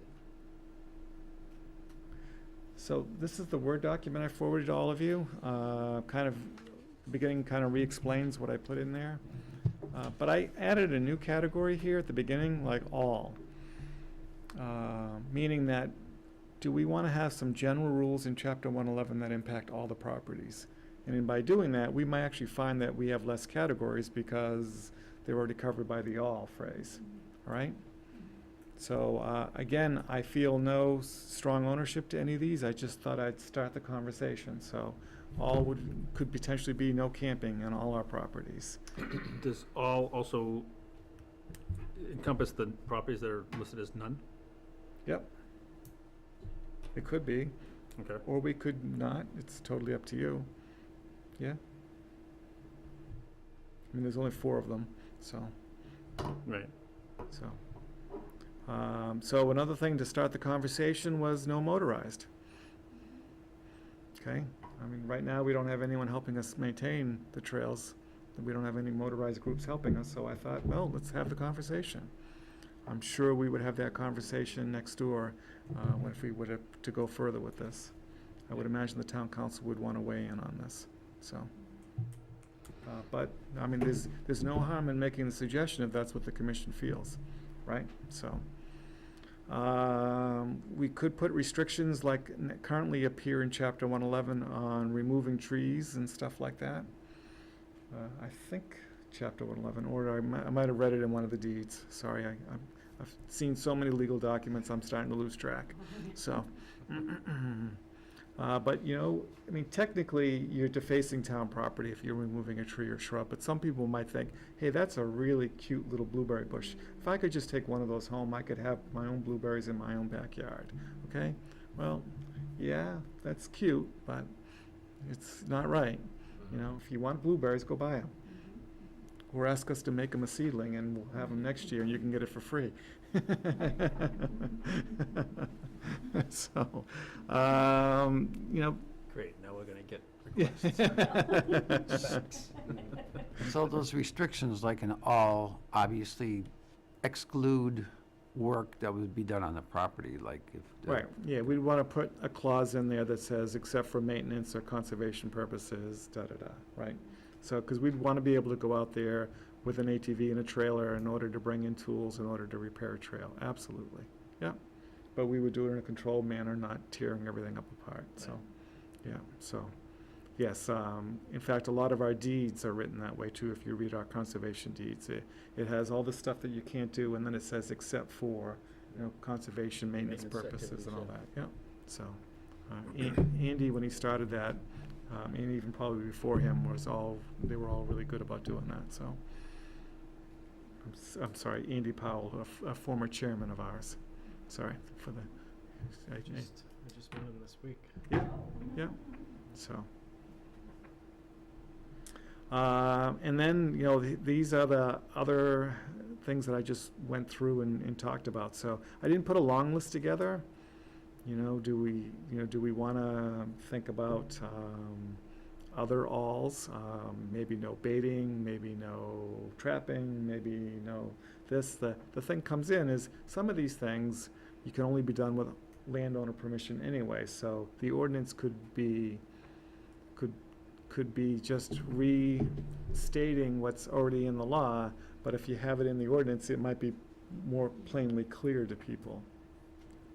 So this is the Word document I forwarded to all of you. Kind of, the beginning kind of re-explains what I put in there. But I added a new category here at the beginning, like all. Meaning that, do we want to have some general rules in Chapter 111 that impact all the properties? And by doing that, we might actually find that we have less categories because they're already covered by the all phrase, all right? So again, I feel no strong ownership to any of these. I just thought I'd start the conversation. So all could potentially be no camping on all our properties. Does all also encompass the properties that are listed as none? Yep. It could be, Okay. or we could not. It's totally up to you. Yeah. I mean, there's only 4 of them, so. Right. So another thing to start the conversation was no motorized. Okay, I mean, right now, we don't have anyone helping us maintain the trails. We don't have any motorized groups helping us, so I thought, well, let's have the conversation. I'm sure we would have that conversation next door, if we were to go further with this. I would imagine the town council would want to weigh in on this, so. But, I mean, there's no harm in making the suggestion if that's what the commission feels, right? So, we could put restrictions like currently appear in Chapter 111 on removing trees and stuff like that. I think Chapter 111, or I might have read it in one of the deeds. Sorry, I've seen so many legal documents, I'm starting to lose track, so. But, you know, I mean, technically, you're defacing town property if you're removing a tree or shrub, but some people might think, hey, that's a really cute little blueberry bush. If I could just take one of those home, I could have my own blueberries in my own backyard, okay? Well, yeah, that's cute, but it's not right. You know, if you want blueberries, go buy them. Or ask us to make them a seedling, and we'll have them next year, and you can get it for free. So, you know. Great, now we're gonna get requests. So those restrictions, like in all, obviously exclude work that would be done on the property, like if. Right, yeah, we'd want to put a clause in there that says, except for maintenance or conservation purposes, da-da-da, right? So, because we'd want to be able to go out there with an ATV and a trailer in order to bring in tools in order to repair a trail, absolutely, yeah. But we would do it in a controlled manner, not tearing everything up apart, so, yeah, so, yes, in fact, a lot of our deeds are written that way too, if you read our conservation deeds. It has all the stuff that you can't do, and then it says except for, you know, conservation, maintenance Maintenance purposes and all activities, that, yeah. So, Andy, when he started that, and even probably before him, they were all really good about doing that, so. I'm sorry, Andy Powell, a former chairman of ours, sorry for the. I just met him this week. Yeah, so. And then, you know, these are the other things that I just went through and talked about. So I didn't put a long list together. You know, do we want to think about other alls? Maybe no baiting, maybe no trapping, maybe no this. The thing comes in is some of these things you can only be done with landowner permission anyway. So the ordinance could be just restating what's already in the law, but if you have it in the ordinance, it might be more plainly clear to people.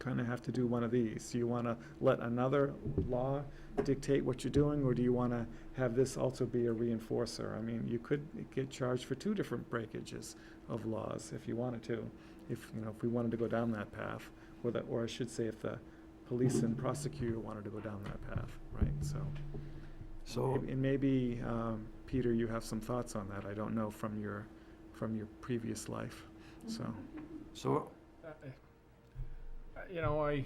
kind of have to do one of these. Do you want to let another law dictate what you're doing, or do you want to have this also be a reinforcer? I mean, you could get charged for 2 different breakages of laws if you wanted to, if we wanted to go down that path, or I should say, if the police and prosecutor wanted to go down that path, right? So, And maybe, Peter, you have some thoughts on that. I don't know from your previous life, so. so, You know, I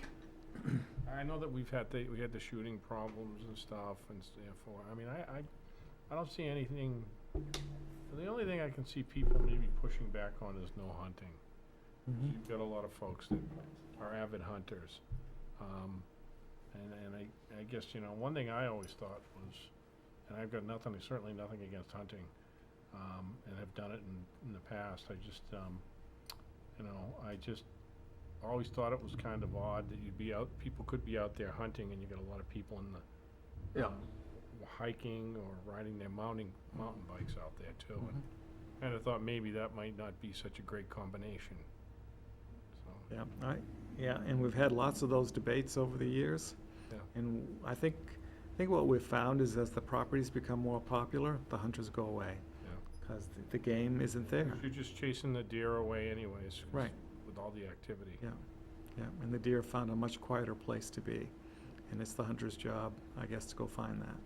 know that we had the shooting problems and stuff, and therefore, I mean, I don't see anything. The only thing I can see people maybe pushing back on is no hunting. You've got a lot of folks that are avid hunters, and I guess, one thing I always thought was, and I've got certainly nothing against hunting, and have done it in the past. I just, I just always thought it was kind of odd that people could be out there hunting, and you got a lot of people in the hiking or riding their mountain bikes out there too. And kind of thought maybe that might not be such a great combination. So. Yeah, and we've had lots of those debates over the years. Yeah. And I think what we've found is as the properties become more popular, the hunters go away. Yeah. Because the game isn't there. You're just chasing the deer away anyways. 'Cause Right. with all the activity. Yeah, and the deer found a much quieter place to be. And it's the hunter's job, I guess, to go find that,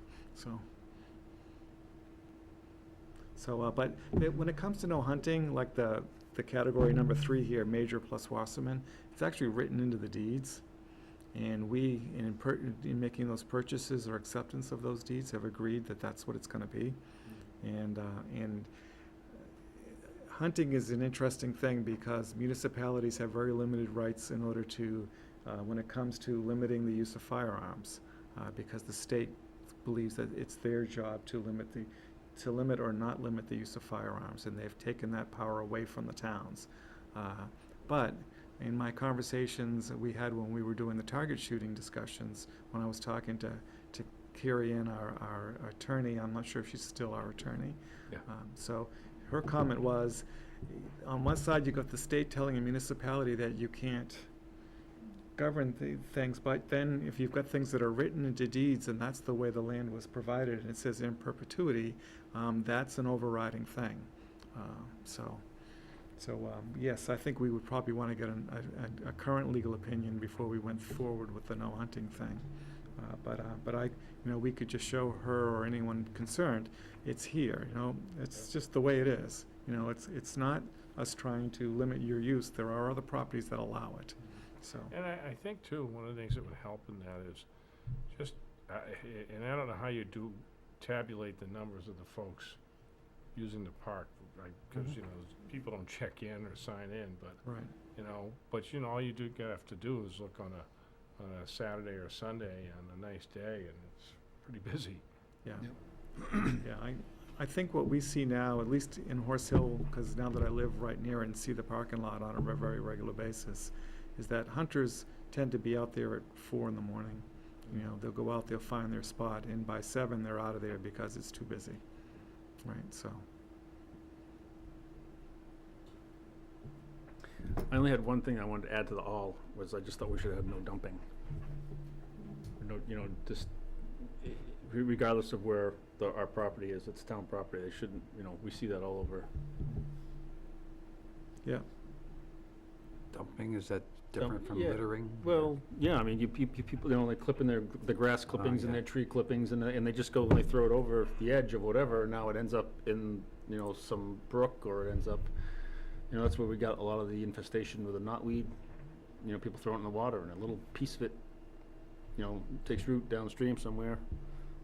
but when it comes to no hunting, like the category number 3 here, major plus Wasserman, it's actually written into the deeds. And we, in making those purchases or acceptance of those deeds, have agreed that that's what it's gonna be. And hunting is an interesting thing because municipalities have very limited rights in order to, when it comes to limiting the use of firearms, because the state believes that it's their job to limit or not limit the use of firearms, and they've taken that power away from the towns. But in my conversations that we had when we were doing the target shooting discussions, when I was talking to Carrie Ann, our attorney, I'm not sure if she's still our attorney. Yeah. So her comment was, on one side you got the state telling a municipality that you can't govern things, but then if you've got things that are written into deeds and that's the way the land was provided and it says in perpetuity, that's an overriding thing. Yes, I think we would probably want to get a current legal opinion before we went forward with the no hunting thing. But we could just show her or anyone concerned, it's here, it's just the way it is. It's not us trying to limit your use, there are other properties that allow it, so. And I think too, one of the things that would help in that is just, and I don't know how you do tabulate the numbers of the folks using the park, right? Because, people don't check in or sign in, but, Right. all you have to do is look on a Saturday or Sunday on a nice day, and it's pretty busy. Yeah. Yeah, I think what we see now, at least in Horse Hill, because now that I live right near and see the parking lot on a very regular basis, is that hunters tend to be out there at 4 in the morning. They'll go out, they'll find their spot, and by 7 they're out of there because it's too busy. Right, so. I only had one thing I wanted to add to the all, was I just thought we should have no dumping. No, just regardless of where our property is, it's town property, they shouldn't, we see that all over. Yeah. dumping, is that different from yeah. littering? Well, yeah, I mean, people, they clip in the grass clippings and yeah. their tree clippings, and they just go and they throw it over the edge of whatever, and now it ends up in, some brook, or it ends up, that's where we got a lot of the infestation with the knotweed. People throw it in the water, and a little piece of it, takes root downstream somewhere.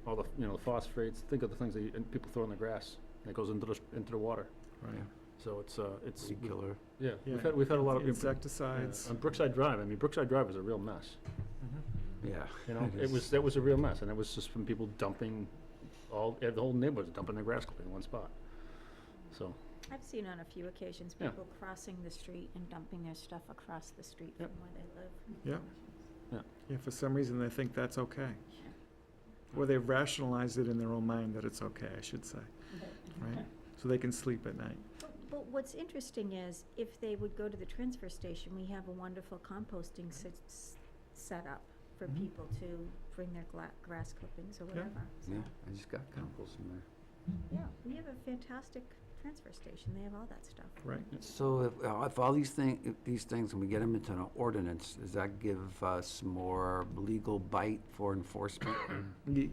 All the, the phosphates, think of the things that people throw in the grass, and it goes into the water. Right. So it's Weed killer. Yeah, Yeah. we've had a lot of Insecticides. on Brookside Drive. I mean, Brookside Drive was a real mess. Yeah. That was a real mess, and it was just from people dumping the whole neighborhood was dumping their grass clipping in one spot. So. I've seen on a few occasions Yeah. people crossing the street and dumping their stuff across the street Yep. from where they live. Yeah. Yeah, for some reason they think that's okay. Or they've rationalized it in their own mind that it's okay, I should say, right? So they can sleep at night. But what's interesting is, if they would go to the transfer station, we have a wonderful composting set up for Mm-hmm. Mhm. people to bring their grass clippings or whatever. Yeah, So, I just got compost from there. yeah, we have a fantastic transfer station, they have all that stuff. Right. So if all these things, when we get them into an ordinance, does that give us more legal bite for enforcement?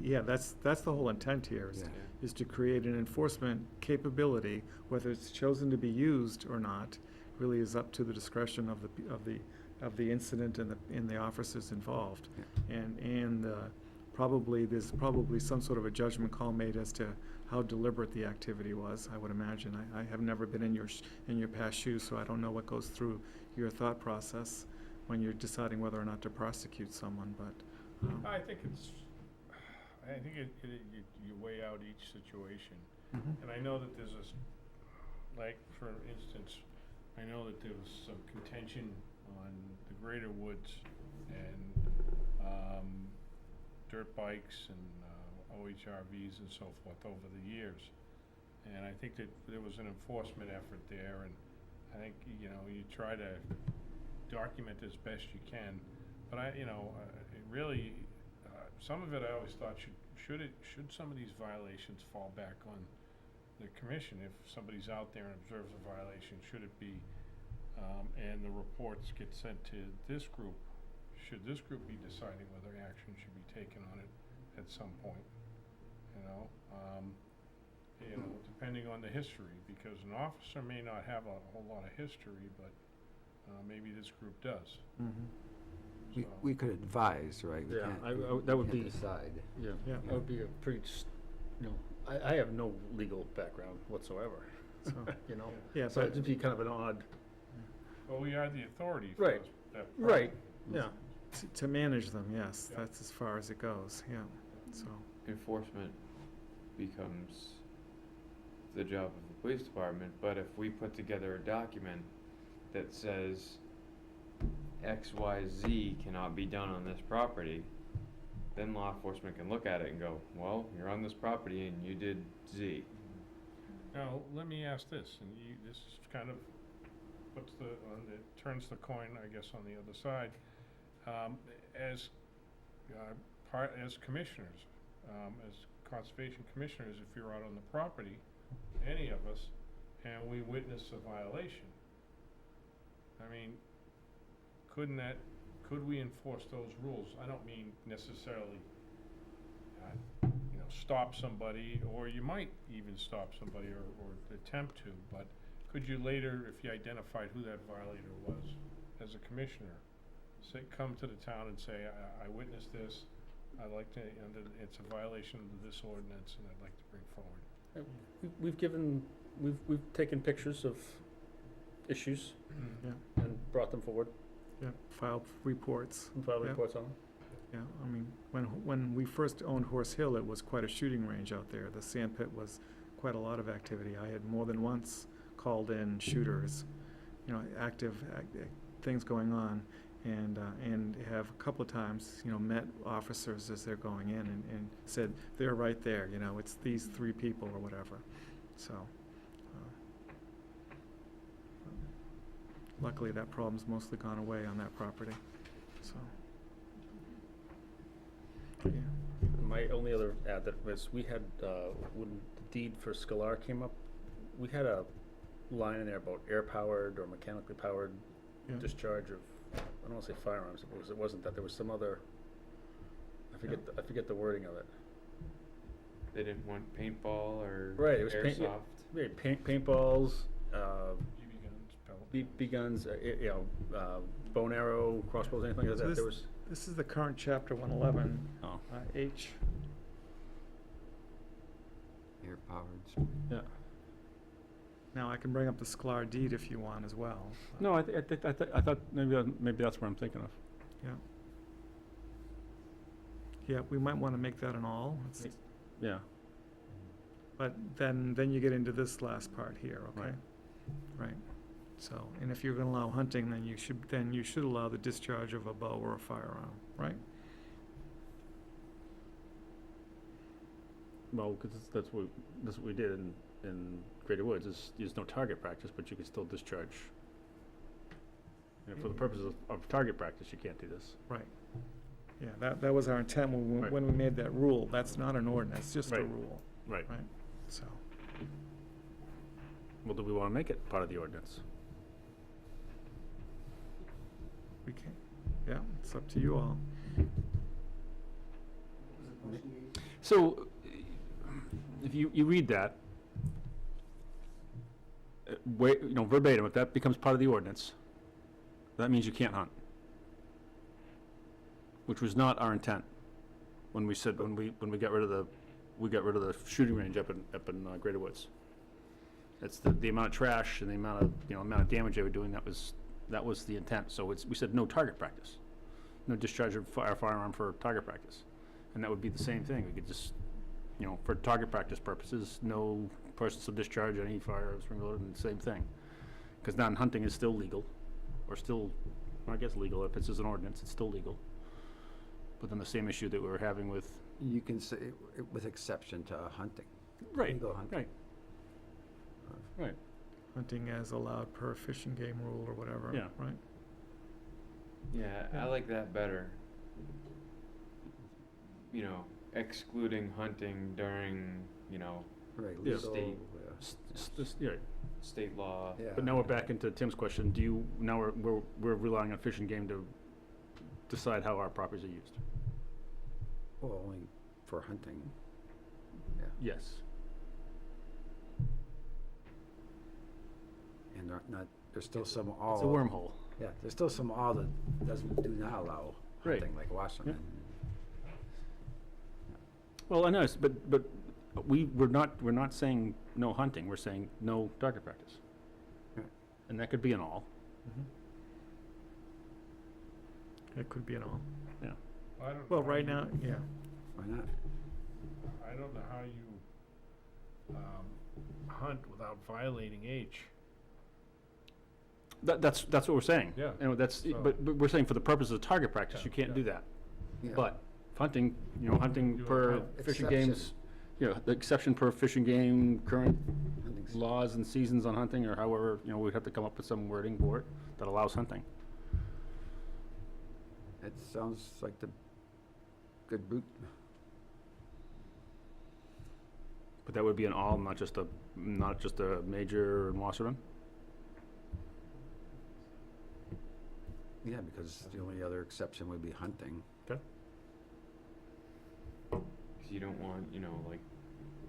Yeah, that's the whole intent here, Yeah. is to create an enforcement capability. Whether it's chosen to be used or not, really is up to the discretion of the incident and the officers involved. And there's probably some sort of a judgment call made as to how deliberate the activity was, I would imagine. I have never been in your past shoes, so I don't know what goes through your thought process when you're deciding whether or not to prosecute someone, but, I think you weigh out each situation. Mhm. And I know that there's like, for instance, I know that there was some contention on the Greater Woods and dirt bikes and OHRVs and so forth over the years. And I think that there was an enforcement effort there, and I think, you know, you try to document as best you can. But it really, some of it I always thought should some of these violations fall back on the commission? If somebody's out there and observes a violation, should it be, and the reports get sent to this group, should this group be deciding whether action should be taken on it at some point? Depending on the history, because an officer may not have a whole lot of history, but maybe this group does. Mhm. We could advise, right? We Yeah, can't- that would we can't be- decide. Yeah, Yeah. that would be a pretty, I have no legal background whatsoever, So, you know? yeah, So but, it'd just be kind of an odd, Well, we are the authority for Right. that right, project. yeah. to manage them, yes, Yeah. that's as far as it goes, yeah, so. Enforcement becomes the job of the police department, but if we put together a document that says XYZ cannot be done on this property, then law enforcement can look at it and go, well, you're on this property and you did Z. Now, let me ask this, and this is kind of turns the coin, I guess, on the other side. As commissioners, as conservation commissioners, if you're out on the property, any of us, and we witness a violation, I mean, could we enforce those rules? I don't mean necessarily, stop somebody, or you might even stop somebody or attempt to, but could you later, if you identified who that violator was, as a commissioner, come to the town and say, I witnessed this, I'd like to, it's a violation of this ordinance, and I'd like to bring forward. We've taken pictures of issues Yeah, and brought them forward yeah, filed reports. and filed Yeah. reports on them. Yeah, I mean, when we first owned Horse Hill, it was quite a shooting range out there. The sand pit was quite a lot of activity. I had more than once called in shooters, active things going on, and have a couple of times, met officers as they're going in and said, they're right there, it's these 3 people or whatever. So, luckily that problem's mostly gone away on that property, so. Yeah. My only other add that was, we had, when the deed for Scalar came up, we had a line in there about air-powered or mechanically powered Yeah. discharge of, I don't wanna say firearms, it wasn't that, there was some other, I forget the wording of it. They didn't want paintball or Right, it was paint- airsoft. Yeah, paintballs, BB guns, pellet BB guns, bow and arrow, crossbows, anything like So that, this- there was, This is the current chapter 111, oh, H. Air-powered. yeah. Now, I can bring up the Sklar deed if you want as well. No, I thought maybe that's what I'm thinking of. Yeah, we might want to make that an all, Yeah, but then you get into this last part here, okay? Right. Right, so, and if you're gonna allow hunting, then you should allow the discharge of a bow or a firearm, right? Well, because that's what we did in Greater Woods, is there's no target practice, but you can still discharge. For the purposes of target practice, you can't do this. Right. Yeah, that was our intent Right. when we made that rule. That's not an ordinance, just a Right. rule, Right. right? So, Well, do we want to make it part of the ordinance? we can, yeah, it's up to you all. So, if you read that, verbatim, if that becomes part of the ordinance, that means you can't hunt. Which was not our intent when we said, when we got rid of the shooting range up in Greater Woods. It's the amount of trash and the amount of damage they were doing, that was the intent. So we said no target practice, no discharge of firearm for target practice. And that would be the same thing. We could just, for target practice purposes, no persons to discharge any firearms from reloaded, and the same thing. Because non-hunting is still legal, or still, I guess legal, if it's just an ordinance, it's still legal. But then the same issue that we were having with. You can say, with exception to hunting. Right, Legal hunting. right. Right. Hunting as allowed per Fish and Game rule or whatever, Yeah. right? Yeah, I like that better. Excluding hunting during, Right, Yeah. legal, State. Yeah. state law. yeah. But now we're back into Tim's question. Now we're relying on Fish and Game to decide how our properties are used? Well, only for hunting. Yes. And there's still some It's a all, wormhole. yeah, there's still some all that do not allow Right. hunting, like Wasserman. Well, I know, but we're not saying no hunting. We're saying no target practice. Right. And that could be an all. It could be an all. I don't know Well, how right you- now, yeah. Why not? I don't know how you, hunt without violating H. That's what we're saying. Yeah. So. But we're saying for the purpose of target practice, Yeah, you can't yeah. do that. Yeah. But hunting, hunting Do a per count. Fish and Exception. Game's, the exception per Fish and Game current Hunting's- laws and seasons on hunting, or however, we'd have to come up with some wording for it that allows hunting. It sounds like the good boot. But that would be an all, not just a major in Wasserman? Yeah, because the only other exception would be hunting. Because you don't want, like,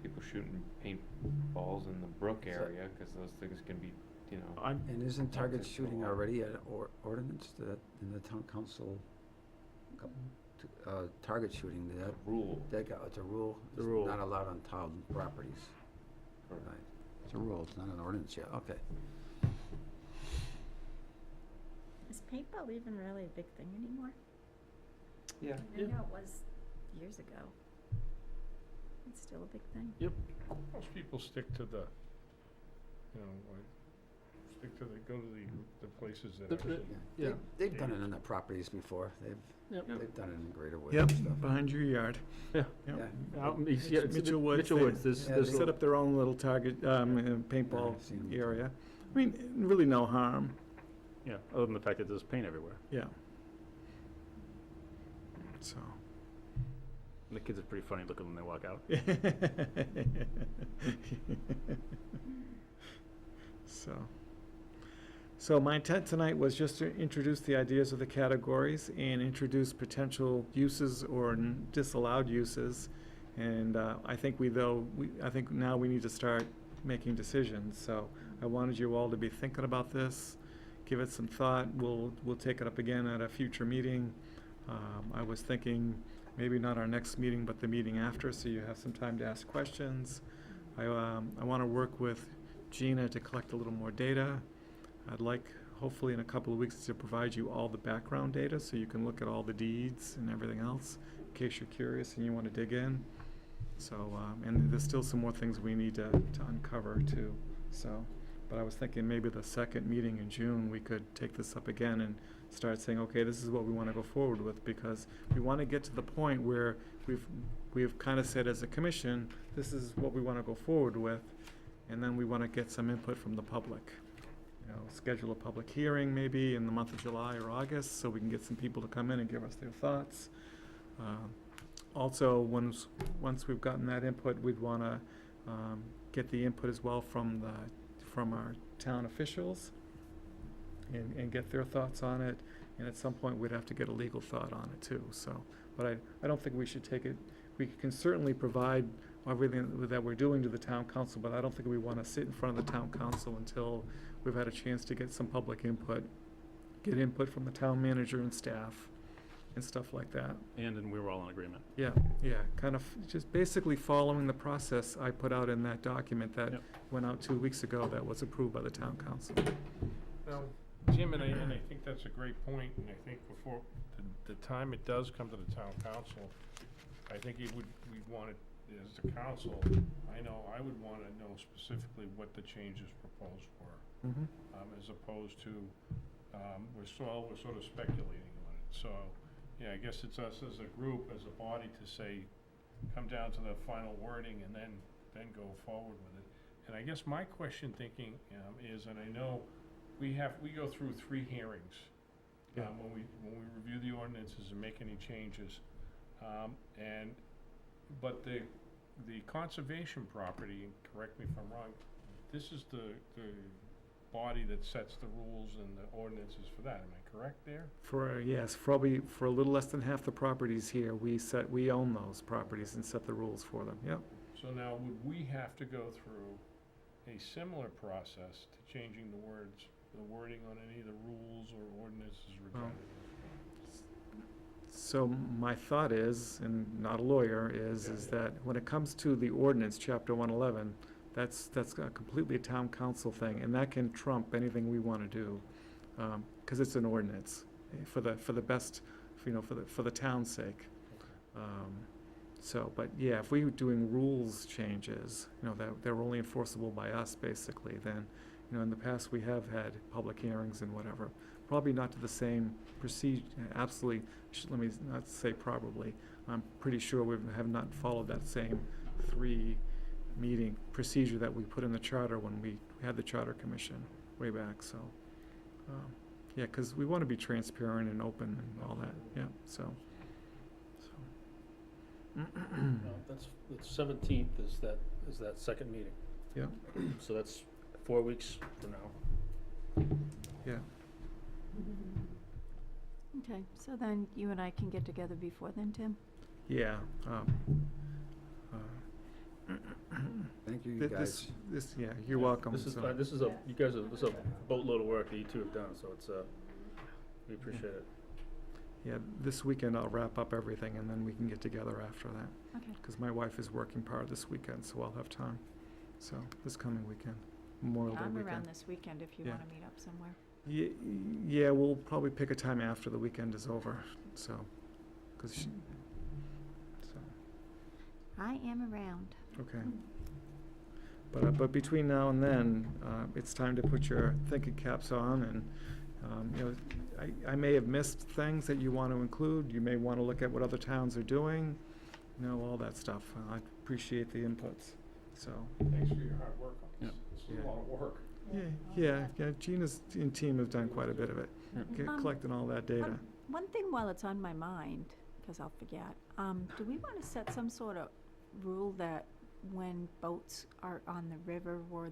people shooting paintballs in the brook area, because those things can be, And isn't target That's shooting the law. already an ordinance that in the town council? Target shooting, rule. it's a rule. It's a rule. Not allowed on town properties. Correct. Right. It's a rule, it's not an ordinance yet, okay. Is paintball even really a big thing anymore? Yeah. I know it was years ago. It's still a big thing. Most people stick to the, go to the places that The- actually. Yeah. They've done it on the properties before, they've done it in Greater Woods Yep, and stuff. behind your yard. Yeah. Yep. Yeah. It's Mitchell Woods. Mitchell they- Woods, there's, Yeah, there's they Set up their own little target, paintball I've seen them. area. I mean, really no harm, yeah, other than the fact that there's paint everywhere. yeah. So. And the kids are pretty funny looking when they walk out. So my intent tonight was just to introduce the ideas of the categories and introduce potential uses or disallowed uses. And I think I think now we need to start making decisions. So I wanted you all to be thinking about this, give it some thought. We'll take it up again at a future meeting. I was thinking maybe not our next meeting, but the meeting after, so you have some time to ask questions. I want to work with Gina to collect a little more data. I'd like, hopefully in a couple of weeks, to provide you all the background data so you can look at all the deeds and everything else, in case you're curious and you want to dig in. So, and there's still some more things we need to uncover too. So, but I was thinking maybe the second meeting in June, we could take this up again and start saying, okay, this is what we want to go forward with, because we want to get to the point where we've kind of said as a commission, this is what we want to go forward with, and then we want to get some input from the public. You know, schedule a public hearing maybe in the month of July or August, so we can get some people to come in and give us their thoughts. Also, once we've gotten that input, we'd want to get the input as well from our town officials and get their thoughts on it. And at some point, we'd have to get a legal thought on it too, so. But I don't think we should take it, we can certainly provide everything that we're doing to the town council, but I don't think we want to sit in front of the town council until we've had a chance to get some public input, get input from the town manager and staff, and stuff like that. And we were all in agreement. Yeah, kind of just basically following the process I put out in that document that Yep. went out 2 weeks ago that was approved by the town council. Now, Jim, and I think that's a great point, and I think before the time it does come to the town council, I think we'd want it, as the council, I know I would wanna know specifically what the changes proposed were, Mm-hmm. as opposed to, we're sort of speculating on it. So, yeah, I guess it's us as a group, as a body, to say, come down to the final wording and then go forward with it. And I guess my question thinking is, and I know we go through 3 hearings Yeah. when we review the ordinances and make any changes. But the conservation property, and correct me if I'm wrong, this is the body that sets the rules and the ordinances for that. Am I correct there? Yes, probably for a little less than half the properties here, we own those properties and set the rules for them, yep. So now, would we have to go through a similar process to changing the wording on any of the rules or ordinances regarding this? So my thought is, and not a lawyer, is that when it comes to the ordinance, chapter 111, that's completely a town council thing, and that can trump anything we want to do, because it's an ordinance for the best, for the town's sake. But yeah, if we were doing rules changes, that they're only enforceable by us, basically, then, in the past, we have had public hearings and whatever. Probably not to the same procedure, absolutely, let me not say probably. I'm pretty sure we have not followed that same 3-meeting procedure that we put in the charter when we had the charter commission way back, so. Yeah, because we want to be transparent and open and all that, yeah, so. That's, the 17th is that second meeting. Yeah. So that's 4 weeks from now. Yeah, Okay, so then you and I can get together before then, Tim? yeah. Thank you, Th- guys. This, yeah, you're welcome. This is, so- this is a boatload of work that you two have done, so it's, we appreciate it. Yeah, this weekend I'll wrap up everything and then we can get together after that. Okay. Because my wife is working part of this weekend, so I'll have time. So, this coming weekend, Memorial Day I'm weekend. around this weekend if you Yeah. wanna meet up somewhere. Yeah, we'll probably pick a time after the weekend is over, so, so, I am around. okay. But between now and then, it's time to put your thinking caps on and, I may have missed things that you want to include. You may want to look at what other towns are doing, all that stuff. I appreciate the inputs, so. Thanks for your hard work on this. This is Yeah. a lot of work. Yeah, Gina's and team have done quite a bit of it, collecting all that data. One thing while it's on my mind, because I'll forget, do we want to set some sort of rule that when boats are on the river or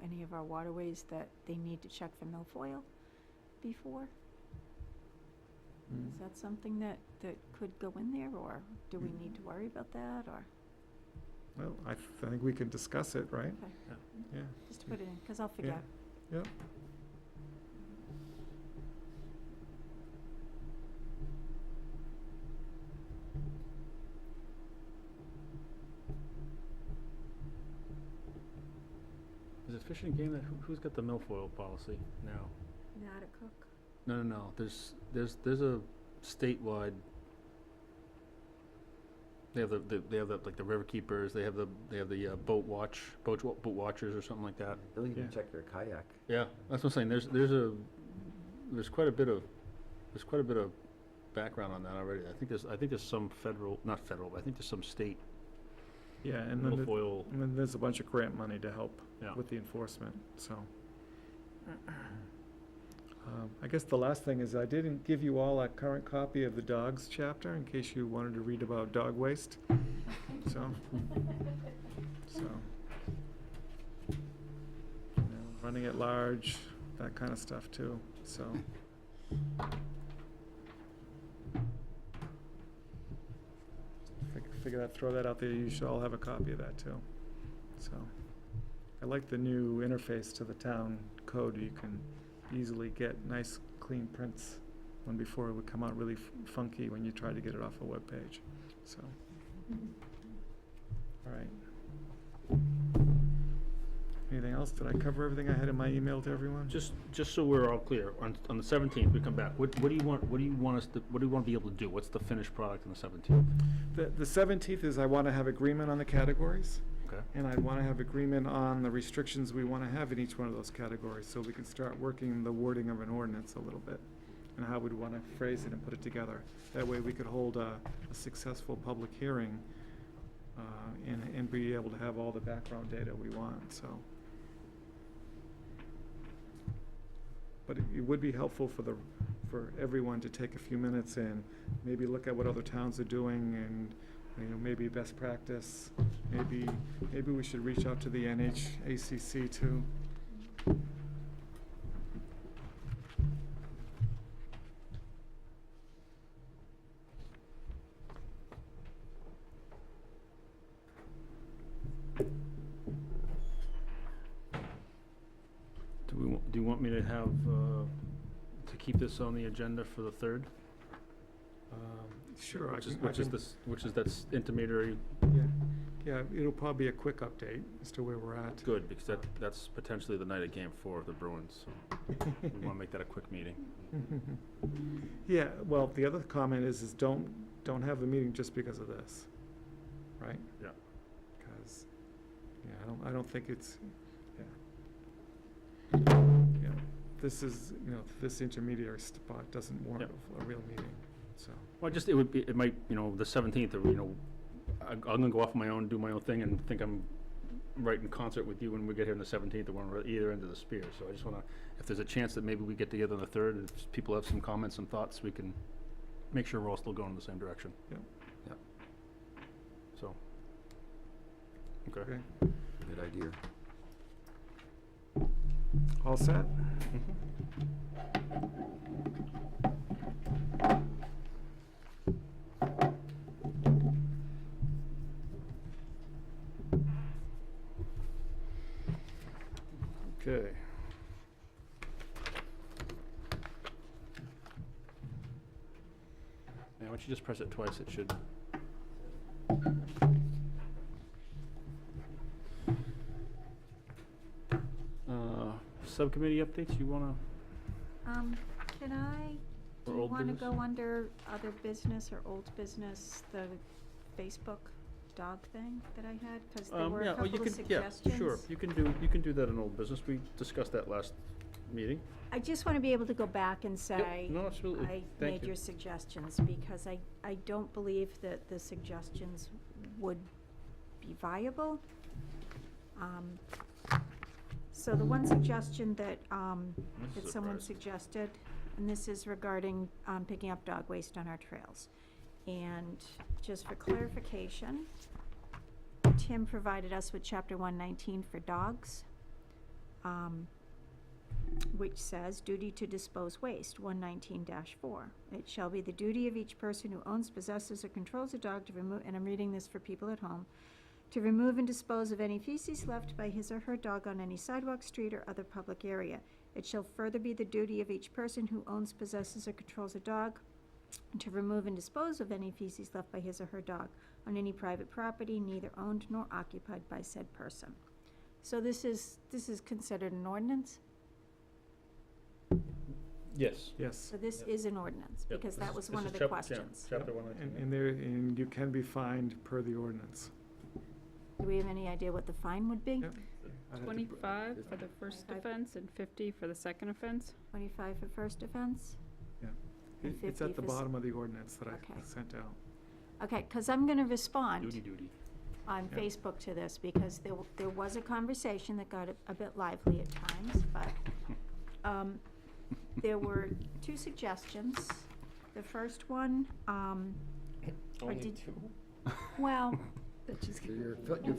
any of our waterways, that they need to check for milfoil before? Mm. Is that something that could go in there, or do we need to worry about that, or, Well, I think we can discuss it, right? okay, Yeah, just to put it in, because I'll forget. yeah. Is it Fish and Game that, who's got the milfoil policy now? Not a cook. No. There's a statewide. They have like the river keepers. They have the boat watchers or something like that. They'll even Yeah. check your kayak. Yeah, that's what I'm saying. There's quite a bit of background on that already. I think there's some federal, not federal, but I think there's some state Yeah, and then, milfoil. and then there's a bunch of grant money to help Yeah. with the enforcement, so. I guess the last thing is I didn't give you all a current copy of the dogs chapter in case you wanted to read about dog waste, so. You know, running at large, that kind of stuff too, so. Figure that, throw that out there, you should all have a copy of that too, so. I like the new interface to the town code, you can easily get nice, clean prints, when before it would come out really funky when you try to get it off a web page, so. All right. Anything else? Did I cover everything I had in my email to everyone? Just so we're all clear, on the 17th, we come back. What do you want to be able to do? What's the finished product on the 17th? The 17th is I want to have agreement on the categories, Okay. and I want to have agreement on the restrictions we want to have in each one of those categories, so we can start working the wording of an ordinance a little bit, and how we'd want to phrase it and put it together. That way we could hold a successful public hearing, and be able to have all the background data we want, so. But it would be helpful for everyone to take a few minutes and maybe look at what other towns are doing, and, you know, maybe best practice. Maybe we should reach out to the NHACC too. Do you want me to have, to keep this on the agenda for the 3rd? Sure, Which is that's intermediary. Yeah, it'll probably be a quick update as to where we're at. Good, because that's potentially the night of Game 4 of the Bruins. So we want to make that a quick meeting. Yeah, well, the other comment is don't have the meeting just because of this, right? Yeah. Because, yeah, I don't think it's, yeah, this is, you know, this intermediary spot doesn't warrant a real meeting, so. Well, it might, you know, the 17th, or, you know, I'm gonna go off on my own, do my own thing, and think I'm right in concert with you when we get here on the 17th, or when we're at either end of the spear. So I just wanna, if there's a chance that maybe we get together on the 3rd, and if people have some comments and thoughts, we can make sure we're all still going in the same direction. Yep. Yep. So. Okay. Okay. Good idea. All set? Okay. Now, once you just press it twice, it should. Subcommittee updates, you wanna, Can I, do or you old wanna business? go under other business or old business, the Facebook dog thing that I had? Cause there were a Yeah, well, you couple of can, yeah, suggestions. sure, you can do that in old business, we discussed that last meeting. I just wanna be able to go back and say, No, absolutely, I thank made you. your suggestions, because I don't believe that the suggestions would be viable. So the one suggestion that, This is that a someone surprise. suggested, and this is regarding, picking up dog waste on our trails. And just for clarification, Tim provided us with chapter 119 for dogs, which says, duty to dispose waste, 119-4. It shall be the duty of each person who owns, possesses, or controls a dog to remove, and I'm reading this for people at home, to remove and dispose of any feces left by his or her dog on any sidewalk, street, or other public area. It shall further be the duty of each person who owns, possesses, or controls a dog to remove and dispose of any feces left by his or her dog on any private property, neither owned nor occupied by said person. So this is considered an ordinance? Yes. Yes. So this is an ordinance, Yep, because this that is- was this one is of the chap- yeah, questions. Chapter 119. And you can be fined per the ordinance. Do we have any idea what the fine would be? Yep. I'd have to 25 for the first 25. offense and 50 for the second offense. 25 for first offense? and 50 It's at the for s- bottom of the ordinance that I Okay. sent out. Okay, because I'm going to respond Duty. on Yeah. Facebook to this, because there was a conversation that got a bit lively at times, but there were two suggestions. The first one, Only did- two? well, You're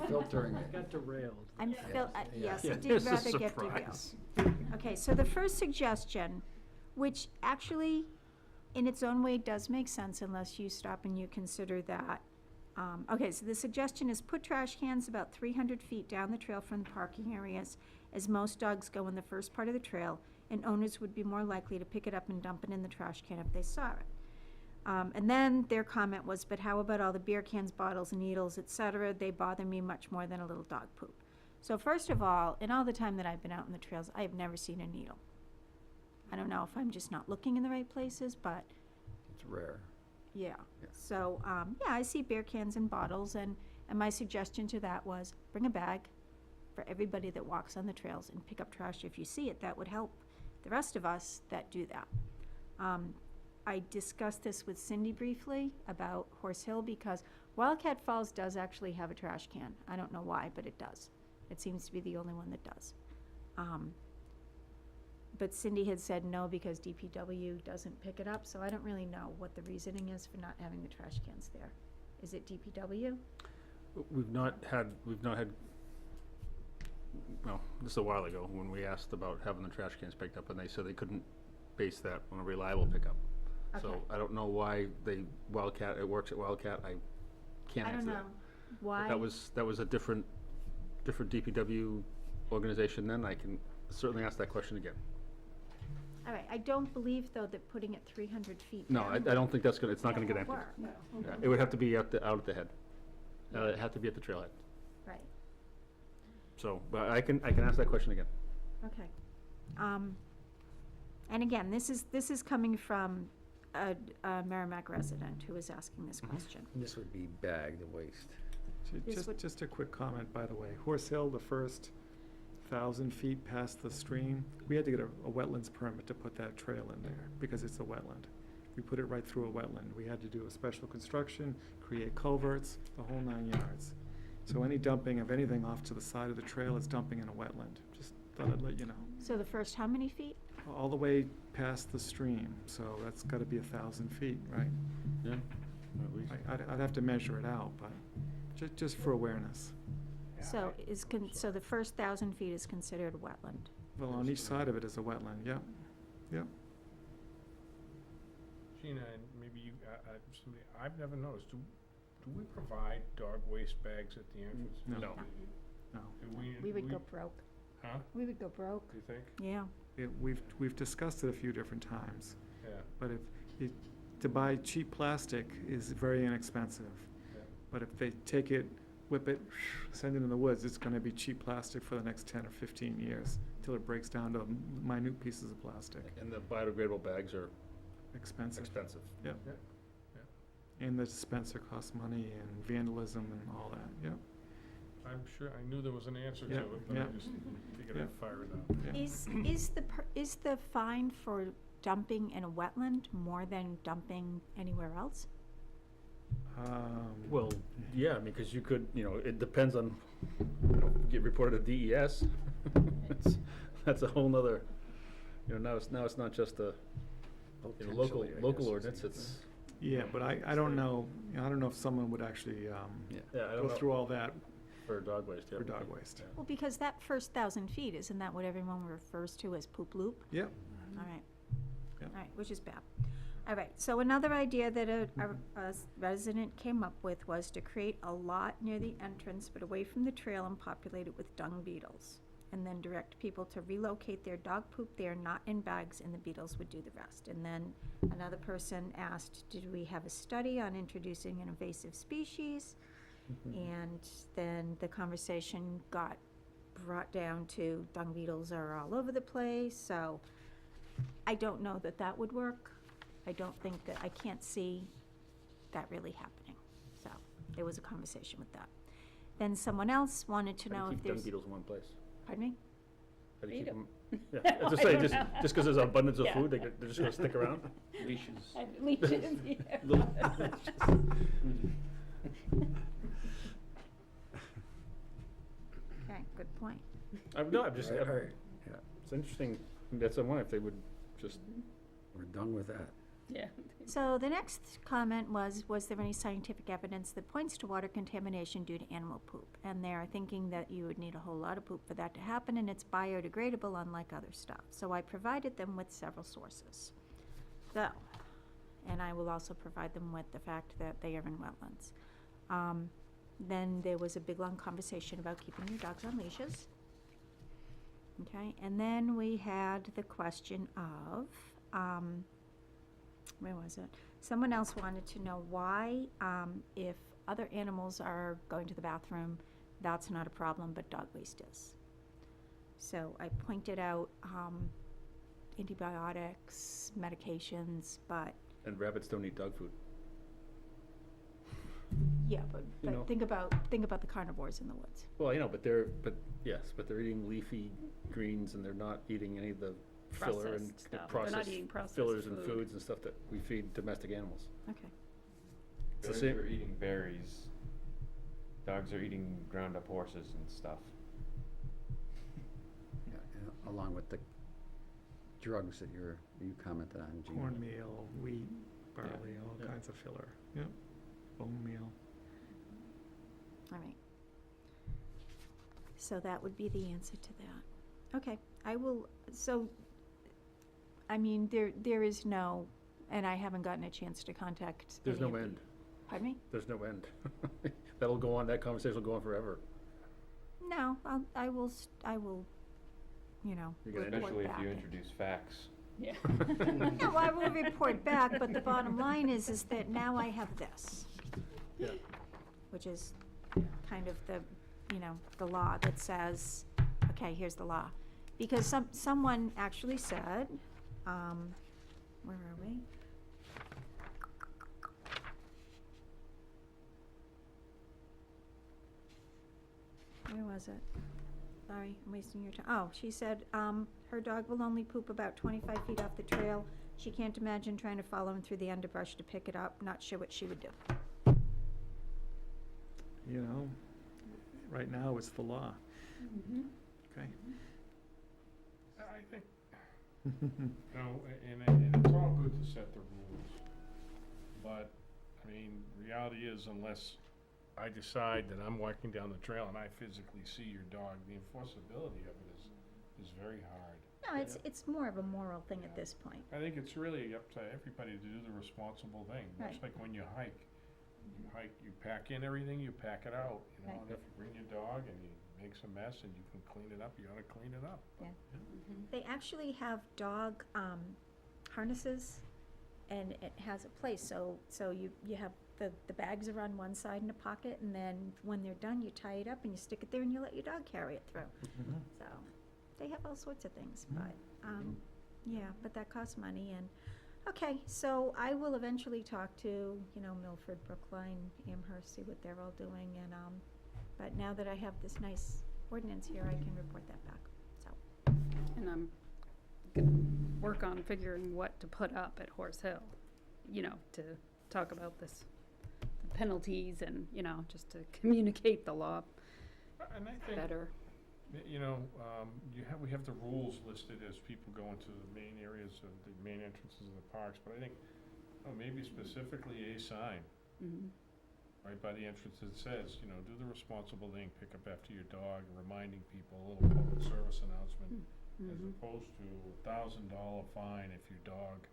filtering it. Got derailed. yes, Yeah, it did it's a rather get derailed. surprise. Okay, so the first suggestion, which actually, in its own way, does make sense unless you stop and you consider that. Okay, so the suggestion is put trash cans about 300 feet down the trail from the parking areas, as most dogs go in the first part of the trail, and owners would be more likely to pick it up and dump it in the trash can if they saw it. And then their comment was, but how about all the beer cans, bottles, needles, et cetera? They bother me much more than a little dog poop. So first of all, in all the time that I've been out in the trails, I have never seen a needle. I don't know if I'm just not looking in the right places, but It's rare. yeah. Yeah. So, yeah, I see beer cans and bottles, and my suggestion to that was bring a bag for everybody that walks on the trails and pick up trash if you see it. That would help the rest of us that do that. I discussed this with Cindy briefly about Horse Hill, because Wildcat Falls does actually have a trash can. I don't know why, but it does. It seems to be the only one that does. But Cindy had said no because DPW doesn't pick it up, so I don't really know what the reasoning is for not having the trash cans there. Is it DPW? We've not had, well, this is a while ago, when we asked about having the trash cans picked up, and they said they couldn't base that on a reliable pickup. So Okay. I don't know why Wildcat, it works at Wildcat, I can't I answer don't that. know. Why? That was a different DPW organization then, I can certainly ask that question again. All right, I don't believe, though, that putting it 300 feet No, down. I don't think it's not gonna get that emptied. will work. Yeah, it would have to be out at the head. It'd have to be at the trailhead. Right, So, but I can ask that question again. okay. And again, this is coming from a Merrimack resident who is asking this question. This would be bagged waste. This would- Just a quick comment, by the way. Horse Hill, the first 1,000 feet past the stream, we had to get a wetlands permit to put that trail in there because it's a wetland. We put it right through a wetland. We had to do a special construction, create culverts, the whole 9 yards. So any dumping of anything off to the side of the trail is dumping in a wetland. Just thought I'd let you know. So the first how many feet? All the way past the stream, so that's gotta be 1,000 feet, right? Yeah, at least. I'd have to measure it out, but just for awareness. So so the first 1,000 feet is considered a wetland. Well, on each side of it is a wetland, yep. Gina, and maybe you, somebody, I've never noticed, do we provide dog waste bags at the entrance? No. No. No. Do We would go broke. Huh? We would go broke. Do you think? Yeah. We've discussed it a few different times, Yeah, but to buy cheap plastic is very inexpensive. yeah. But if they take it, whip it, send it in the woods, it's gonna be cheap plastic for the next 10 or 15 years, till it breaks down to minute pieces of plastic. And the biodegradable bags are Expensive. expensive. And the dispenser costs money, and vandalism and all that, yep. I'm sure, I knew there was an answer to Yeah, it, but I yeah. just figured Yeah. I'd fire it out. Yeah. Is the fine for dumping in a wetland more than dumping anywhere else? Well, yeah, I mean, because you could, it depends on, get reported to DES. That's a whole nother, now it's not just a local Potentially, I guess, ordinance, is it's. Yeah, but I don't know, I don't know if someone would actually, Yeah, I go don't know, through all that for dog waste, yeah. for dog waste. Well, because that first 1,000 feet, isn't that what everyone refers to as poop loop? Yep. All right. Yep. All right, which is bad. All right, so another idea that a resident came up with was to create a lot near the entrance, but away from the trail, and populate it with dung beetles. And then direct people to relocate their dog poop there, not in bags, and the beetles would do the rest. And then another person asked, did we have a study on introducing an invasive species? And then the conversation got brought down to dung beetles are all over the place, so I don't know that that would work. I can't see that really happening. So there was a conversation with that. Then someone else wanted to know if Keep there's. dung beetles in one place. Pardon me? How do you Feed keep 'em. 'em- Yeah, I I was just don't saying, know. just 'cause there's abundance of Yeah. food, they're just gonna stick around? Leashes. Leeches, yeah. Little- Okay, good point. No, I'm just, Right, right. Yeah, it's interesting, that's, I wonder if they would just, we're done with that. Yeah. So the next comment was there any scientific evidence that points to water contamination due to animal poop? And they're thinking that you would need a whole lot of poop for that to happen, and it's biodegradable unlike other stuff. So I provided them with several sources. So, and I will also provide them with the fact that they are in wetlands. Then there was a big long conversation about keeping your dogs on leashes. Okay, and then we had the question of, where was it? Someone else wanted to know why, if other animals are going to the bathroom, that's not a problem, but dog waste is. So I pointed out, antibiotics, medications, but, and rabbits don't eat dog food. yeah, You know. but think about the carnivores in the woods. Well, but yes, but they're eating leafy greens and they're not eating any of the filler and Processed the stuff. They're not processed eating processed fillers and food. foods and stuff that we feed domestic animals. Okay. It's the Dogs same- are eating berries. Dogs are eating ground up horses and stuff. Yeah, yeah, along with the drugs that you commented on, Gina. Cornmeal, wheat, barley, all Yeah. kinds of filler, yep, bone meal. All right. So that would be the answer to that. Okay, I will, so, I mean, there is no, and I haven't gotten a chance to contact There's any no of the- end. Pardon me? There's no end. That'll go on, that conversation will go on forever. No, I will, You're gonna report Especially if back. you introduce facts. Yeah. No, I will report back, but the bottom line is that now I have this. Yeah. Which is kind of the, the law that says, okay, here's the law. Because someone actually said, where are we? Where was it? Sorry, I'm wasting your time. Oh, she said, her dog will only poop about 25 feet off the trail. She can't imagine trying to follow him through the underbrush to pick it up. Not sure what she would do. You know, right now it's the law, Mhm. okay? I think, and it's all good to set the rules, but, I mean, reality is unless I decide that I'm walking down the trail and I physically see your dog, the enforceability of it is very hard. No, it's more of a moral thing at this point. I think it's really up to everybody to do the responsible thing, much Right. like when you hike. You pack in everything, you pack it out, Right. and if you bring your dog and he makes a mess and you can clean it up, you ought to clean it up. Yeah. They actually have dog harnesses, and it has a place, so you have, the bags are on one side in a pocket, and then when they're done, you tie it up and you stick it there and you let your dog carry it through. So, they have all sorts of things, but, yeah, but that costs money, and, okay, so I will eventually talk to, Milford, Brookline, Amherst, see what they're all doing, and, but now that I have this nice ordinance here, I can report that back, so. And I'm gonna work on figuring what to put up at Horse Hill, to talk about this, the penalties and, just to communicate the law And I think, better. we have the rules listed as people go into the main areas of the main entrances of the parks, but I think, maybe specifically a sign Mhm. right by the entrance that says, do the responsible thing, pick up after your dog, reminding people, a little public service announcement, as Mhm. opposed to $1,000 fine if your dog,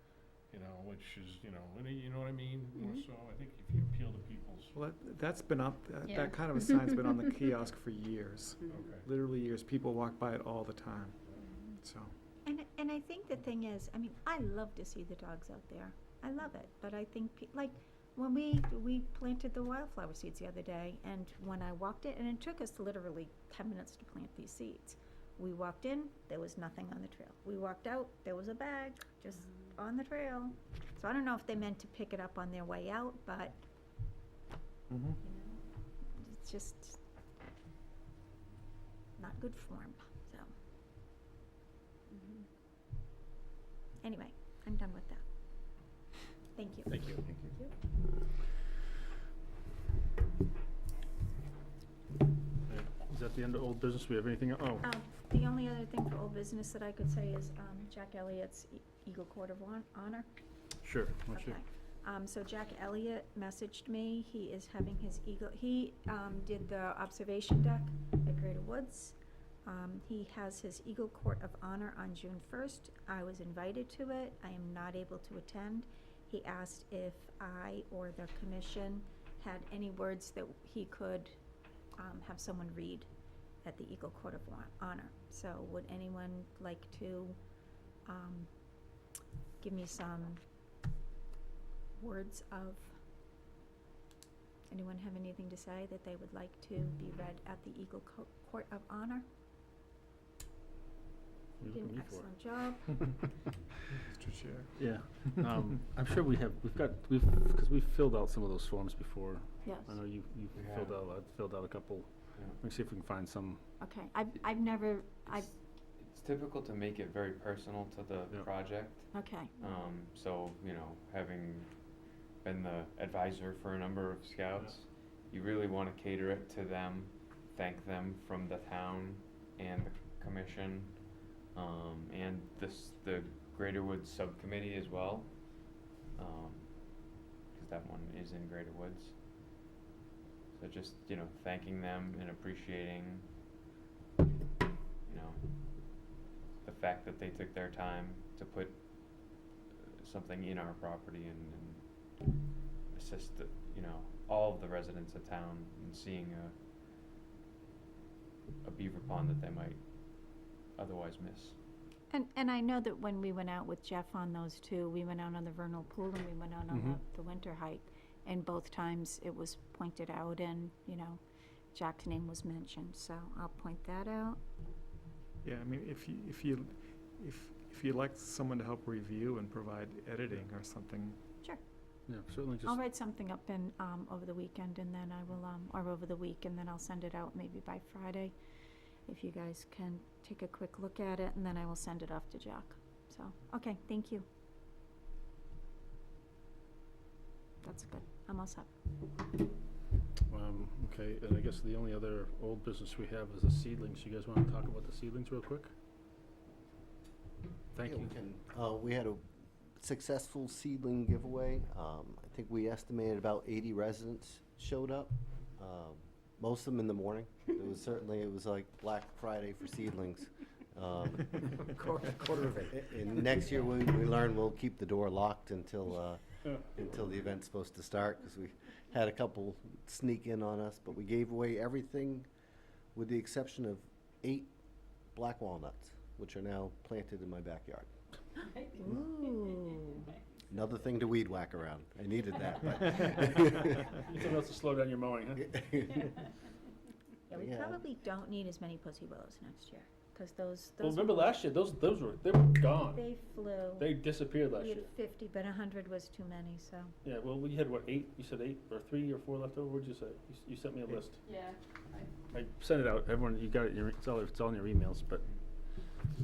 which is, you know what I mean? More Mhm. so, I think if you appeal to people's, Well, that's been up, Yeah. that kind of a sign's been on the kiosk for years, Mhm. okay. literally years, people walk by it all the time, so. And I think the thing is, I mean, I love to see the dogs out there. I love it, but I think, like, when we planted the wildflower seeds the other day, and when I walked it, and it took us literally 10 minutes to plant these seeds. We walked in, there was nothing on the trail. We walked out, there was a bag just on the trail. So I don't know if they meant to pick it up on their way out, but, it's just not good form, so. anyway, I'm done with that. Thank you. Thank you. Is that the end of old business? We have anything? Oh, The only other thing for old business that I could say is, Jack Elliott's Eagle Court of Honor. sure. Why don't you- Okay. So Jack Elliott messaged me. He is having his Eagle, he did the observation deck at Greater Woods. He has his Eagle Court of Honor on June 1st. I was invited to it. I am not able to attend. He asked if I or the commission had any words that he could have someone read at the Eagle Court of Honor. So would anyone like to give me some words of, anyone have anything to say that they would like to be read at the Eagle Court of Honor? What are Did you an looking for? excellent job. Mr. Chair. Yeah, I'm sure we've filled out some of those forms before. Yes. I know you We filled out a couple. Yeah. Let me see if we can find some. Okay, I've never, It's typical to make it very personal to the Yeah. project. okay, So, having been the advisor for a number of scouts, you really want to cater it to them, thank them from the town and the commission, and the Greater Woods Subcommittee as well, because that one is in Greater Woods. So just, thanking them and appreciating, the fact that they took their time to put something in our property and assist the, all of the residents of town in seeing a beaver pond that they might otherwise miss. and I know that when we went out with Jeff on those two, we went out on the vernal pool and we went out on the winter hike, and both times it was pointed out and, Jack's name was mentioned, so I'll point that out. Yeah, I mean, if you'd like someone to help review and provide editing or something, Yeah, certainly just. I'll write something up in, over the weekend, and then I will, or over the week, and then I'll send it out maybe by Friday, if you guys can take a quick look at it, and then I will send it off to Jack. So, okay, thank you. That's good. I'm all set. Okay, and I guess the only other old business we have is the seedlings. You guys want to talk about the seedlings real quick? Thank Yeah, you. we can. We had a successful seedling giveaway. I think we estimated about 80 residents showed up, most of them in the morning. It was like Black Friday for seedlings. Quarter of it. And next year, we learned we'll keep the door locked until the event's supposed to start, because we had a couple sneak in on us, but we gave away everything with the exception of 8 black walnuts, which are now planted in my backyard. Ooh. Another thing to weed whack around. I needed that, but. Something else to slow down your mowing, huh? Yeah, we Yeah. probably don't need as many pussy willows next year, because those. Well, remember last year, those were, they were gone. They flew. They disappeared last We year. had 50, but 100 was too many, so. Yeah, well, we had what, 8? You said 8 or 3 or 4 left over? What'd you say? You sent me a list. Yeah, I sent it out. Everyone, you got it. It's all in your emails, but.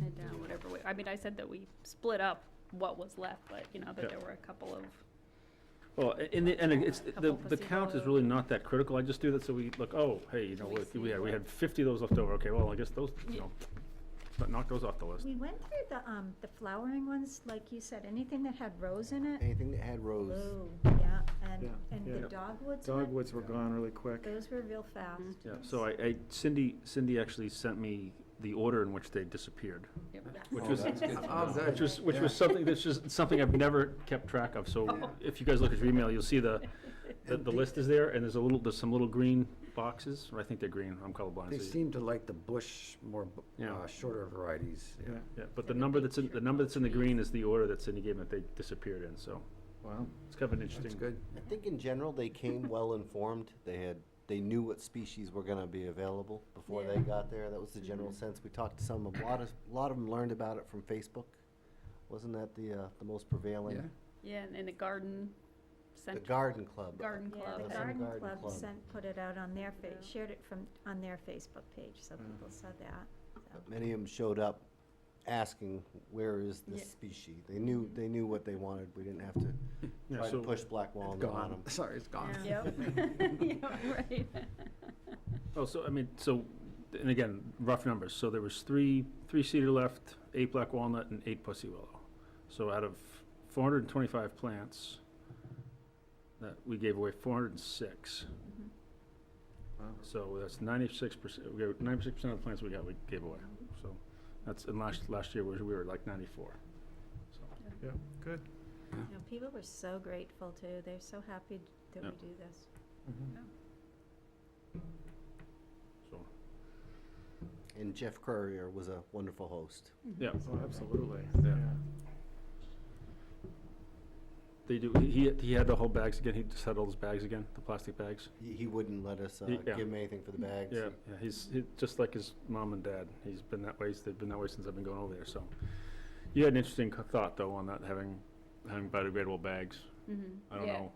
and whatever way, I mean, I said that we split up what was left, but, that Yeah. there were a couple of, Well, in the end, it's, Couple the count is placebo. really not that critical. I just do that so we look, oh, hey, So we look, see we what- had 50 of those left over. Okay, well, I guess those, Yeah. knock those off the list. We went through the flowering ones, like you said, anything that had rose in it. Anything that had rose. Blue, yeah, Yeah, and yeah. the dogwoods. dogwoods were gone really quick. Those were real fast. Yeah, so Cindy actually sent me the order in which they disappeared, yep. which Oh, was, that's good to which know. was something, that's just something I've never kept track of. So if you guys look at your email, you'll see the list is there, and there's some little green boxes, or I think they're green, I'm colorblind. They so you- seem to like the bush, more Yeah. shorter varieties. Yeah. Yeah, but the number that's in the green is the order that Cindy gave me that they disappeared in, so Wow. it's kind of an interesting. That's good. I think in general, they came well informed. They knew what species were gonna be available before they Yeah. got there. That was the general sense. We talked to some, a lot of them learned about it from Facebook. Wasn't that the most prevailing? Yeah. Yeah, and the garden The center. Garden Club. Garden Yeah, club. the Some had- garden garden club club. put it out on their Yeah. shared it on their Facebook page, so people saw that. So. Many of them showed up asking, where is this Yeah. species? They knew what they wanted. We didn't have to Yeah, try to so push black walnut on them. Sorry, it's gone. Yep. Yeah, right. Oh, so, I mean, so, and again, rough numbers, so there was three cedar left, 8 black walnut, and 8 pussy willow. So out of 425 plants, that we gave away 406. So that's 96%, we got 96% of the plants we gave away, so that's, and last year we were like 94, so. Yeah, good. You know, people were so grateful too. They're so happy that we Yep. do this. So, And Jeff Courier was a wonderful host. yeah, Oh, absolutely, Yeah. yeah. they do, he had the whole bags again, he just had all his bags again, the plastic bags. He wouldn't let us Yeah. give him anything for the bags. Yeah, yeah, he's just like his mom and dad, he's been that way, they've been that way since I've been going over there, so. You had an interesting thought though on that, having biodegradable bags, I don't Yeah, know,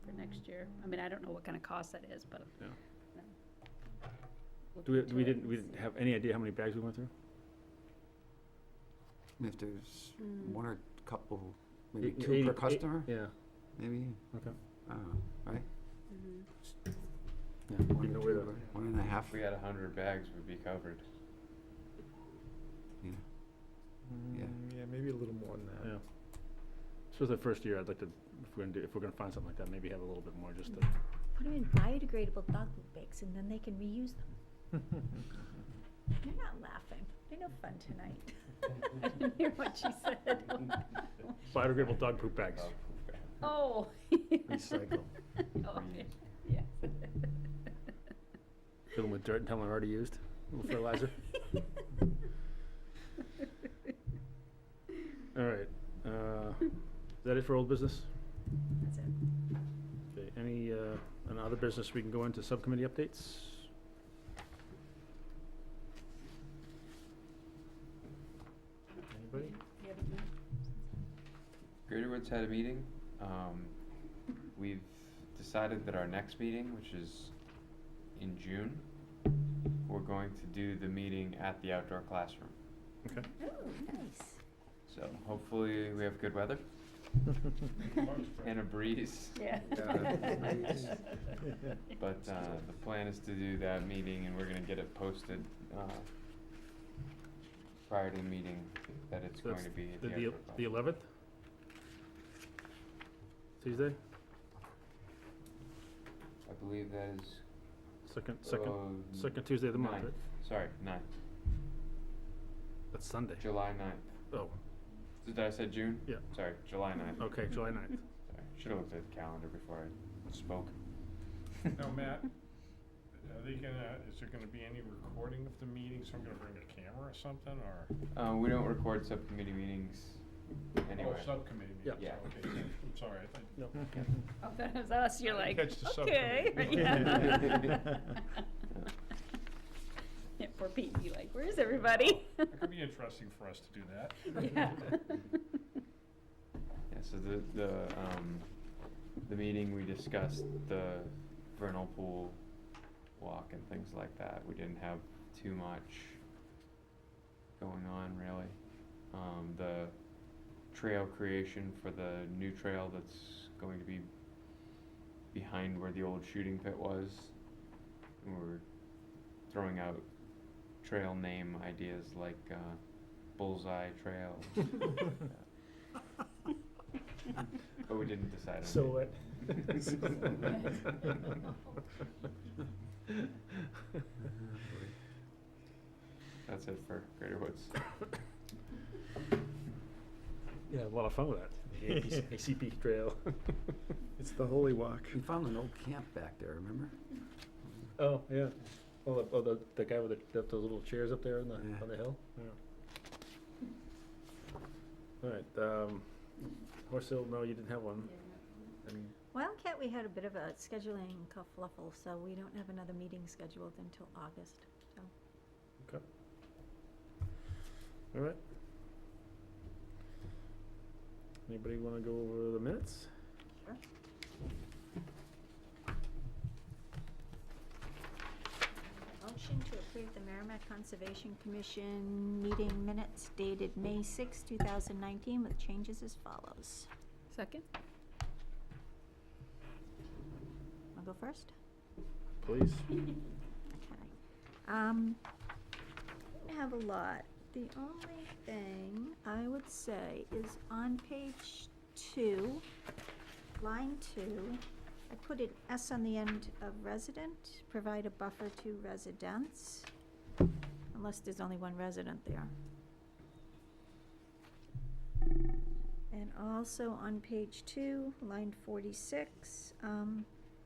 for next year. I mean, I don't know what kind of cost that is, but. Yeah. no. Look we into it didn't, and we didn't see. have any idea how many bags we went through? If there's Mm. one or couple, maybe Eight- 2 eight- per eight- customer, Yeah, maybe, okay. I don't know, right? Mhm. Yeah, one know or where 2, the- right? 1.5, If we had 100 bags, we'd be covered. yeah. Yeah, maybe a little more than that. Yeah. So the first year, I'd like to, if we're gonna find something like that, maybe have a little bit more, just to, Put them in biodegradable dog food bags and then they can reuse them. You're not laughing. They're no fun tonight. I didn't hear what she said. biodegradable dog poop bags. Dog poop bag. Oh. Recycle. Oh, yeah. Fill them with dirt and tell them they're already used, a little fertilizer. All right, is that it for old business? That's it. Okay, any, other business, we can go into subcommittee updates? Anybody? Greater Woods had a meeting. We've decided that our next meeting, which is in June, we're going to do the meeting at the outdoor classroom. Okay. Oh, nice. So hopefully we have good weather and a breeze. Yeah. But the plan is to do that meeting, and we're gonna get it posted prior to the meeting that it's So going that's to be at The, the the, outdoor the classroom. 11th? Tuesday? I believe that is. Second Tuesday of the month, ninth. right? Sorry, 9th. That's Sunday. July 9th. Oh, Did I say June? Yeah. Sorry, July 9th. okay, July 9th. Sorry. Should have looked at the calendar before I spoke. Now, Matt, is there gonna be any recording of the meeting? So I'm gonna bring a camera or something, or? We don't record subcommittee meetings anyway. Oh, subcommittee meetings, Yeah. okay, I'm sorry, I thought. No. Oh, that was us, you're I like, catch the okay. subcommittee. Yeah. Yeah, poor Pete, be like, where's everybody? It could be interesting for us to do that. Yeah. Yeah, so the meeting, we discussed the vernal pool walk and things like that. We didn't have too much going on, really. The trail creation for the new trail that's going to be behind where the old shooting pit was. We're throwing out trail name ideas like Bullseye Trail. But we didn't decide on it. Silhouette. That's it for Greater Woods. Yeah, a lot of fun with that. The ACP trail. It's the Holy Walk. We found an old camp back there, remember? Oh, yeah. Oh, the guy with those little chairs up there on Yeah. the hill? All right, Horse Hill, no, you didn't have one. And Wildcat, we had a bit of a scheduling kerfluffle, so we don't have another meeting scheduled until August, so. Okay. All right. Anybody want to go over the minutes? Sure. Motion to approve the Merrimack Conservation Commission meeting minutes dated May 6, 2019, with changes as follows. Second? I'll go first? Please. Okay. Didn't have a lot. The only thing I would say is on page 2, line 2, I put an S on the end of resident, provide a buffer to residents, unless there's only one resident there. And also on page 2, line 46,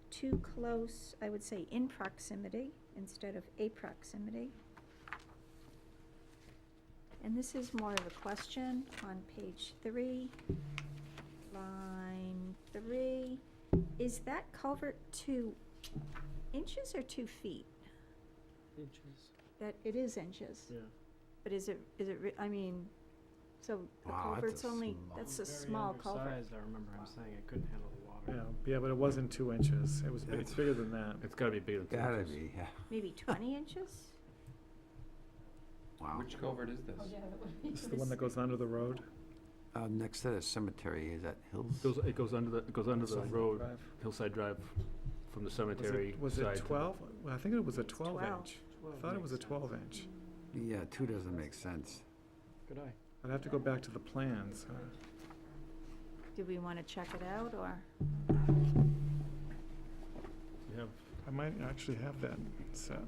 too close, I would say in proximity instead of a proximity. And this is more of a question on page 3, line 3. Is that culvert 2 inches or 2 feet? Inches. That, it is inches. Yeah. But is it, I mean, so the Wow, that's a culvert's only, small- that's a Very small culvert. undersized, I remember him saying it couldn't handle the water. Yeah, but it wasn't 2 inches. It was That's- bigger than that. It's gotta be bigger than Gotta inches. be, yeah. Maybe 20 inches? Wow. Which culvert is this? It's the one that goes under the road. Next to the cemetery, is that Hills? It goes under the Hillside road, Drive. Hillside Drive, from the Was cemetery it, was side. it 12? Well, I think it was a 12 12. inch. I thought it was a 12 inch. Yeah, 2 doesn't make sense. Good eye. I'd have to go back to the plans. Do we want to check it out, or? You have, I might actually have that set.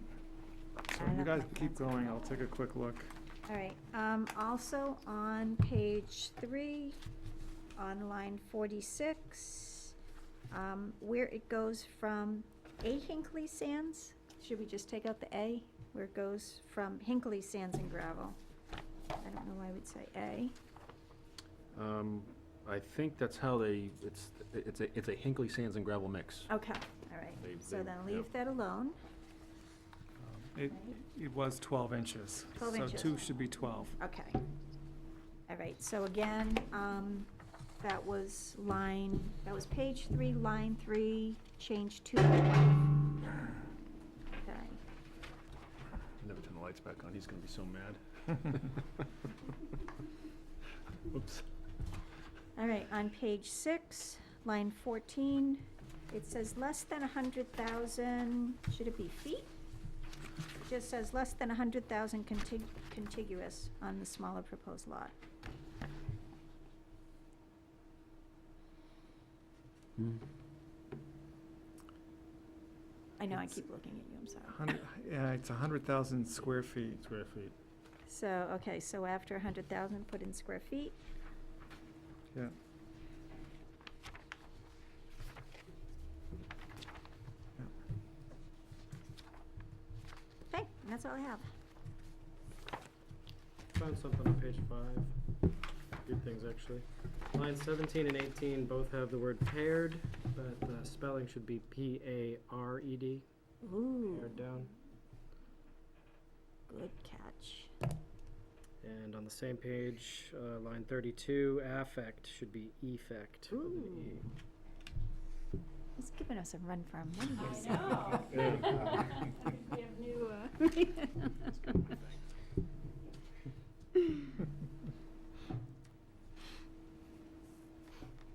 So I you don't guys think keep that's going, gonna I'll take a quick look. All right, also on page 3, on line 46, where it goes from A Hinckley Sands, should we just take out the A? Where it goes from Hinckley Sands and Gravel. I don't know why we'd say A. I think that's how it's a Hinckley Sands and gravel mix. Okay, all right, so then leave that alone. It was 12 inches. 12 inches. So 2 should be 12. Okay. All right, so again, that was page 3, line 3, change 2 to 1. Okay. Never turn the lights back on, he's gonna be so mad. Oops. All right, on page 6, line 14, it says less than 100,000, should it be feet? It just says less than 100,000 contiguous on the smaller proposed lot. Hmm. I know, I keep looking at you, I'm sorry. Yeah, it's 100,000 square feet. Square feet. So, okay, so after 100,000, put in square feet. Yeah. Okay, and that's all I have. Found something on page 5. Good things, actually. Lines 17 and 18 both have the word paired, but the spelling should be P-A-R-E-D. Ooh, Paired down. good catch. And on the same page, line 32, affect should be effect with an E. He's giving us a run for our money here, Sam. We have new,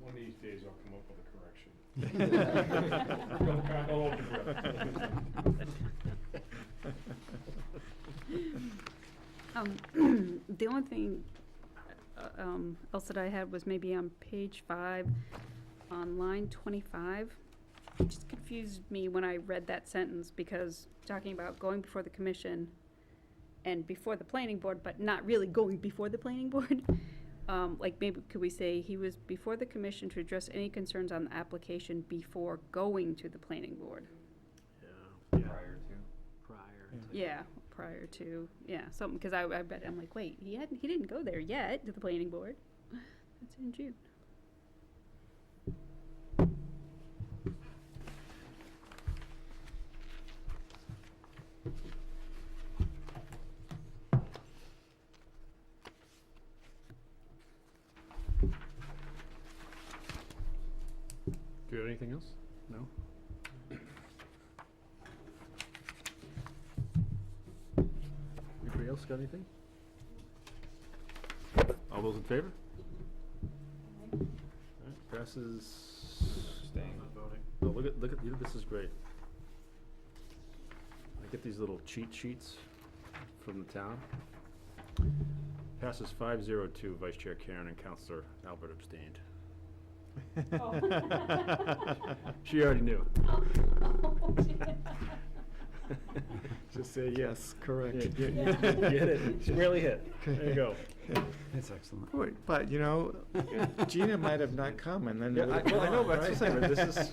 one of these days I'll come up with a correction. Don't hold your breath. The only thing else that I had was maybe on page 5, on line 25. It just confused me when I read that sentence, because talking about going before the commission and before the planning board, but not really going before the planning board. Like, maybe could we say he was before the commission to address any concerns on the application before going to the planning board? Yeah. Prior to? Prior Yeah. to. Yeah, prior to, yeah, something, because I read it, I'm like, wait, he didn't go there yet to the planning board. That's in June. Do you have anything else? No? got anything? All those in favor? Alright, passes. Staying. Oh, look at, this is great. I get these little cheat sheets from the town. Passes 5-0-2, Vice Chair Karen and Counselor Albert abstained. She already knew. Just say yes, correct. Get it, squarely hit. There you go. That's excellent. Boy, but, you know, Gina might have not come, and then. Yeah, it would've well, I know, gone, but that's the right? thing, but this is,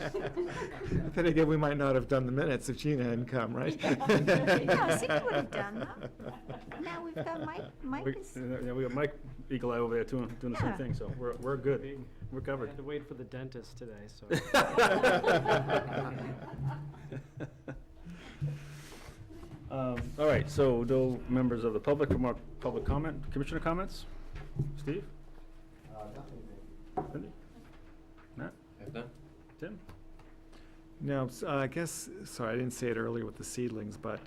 Then again, we might not have done the minutes if Gina hadn't come, right? Yeah, see, you would have done that. Now we've got Mike we, is, yeah, we got Mike Eagle Eye over there doing the same Yeah. thing, so we're good. We're I covered. had to wait for the dentist today, so. All right, so no members of the public from our public comment, commissioner comments? Steve? Cindy? Matt? Have done? Tim? No, I guess, sorry, I didn't say it earlier with the seedlings, but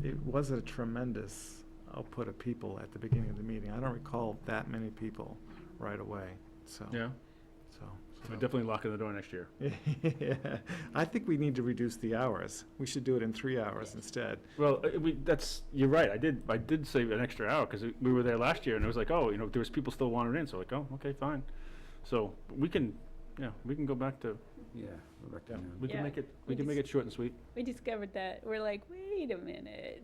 it was a tremendous output of people at the beginning of the meeting. I don't recall that many people right away, so. Yeah. So. We're definitely locking the door next year. Yeah, I think we need to reduce the hours. We should do it in 3 hours instead. Well, you're right, I did say an extra hour, because we were there last year, and it was like, oh, there was people still wandering in, so like, oh, okay, fine. So, we can go back to, Yeah, we're back to noon. we can Yeah, make it, we we can make it short and sweet. We discovered that. We're like, wait a minute.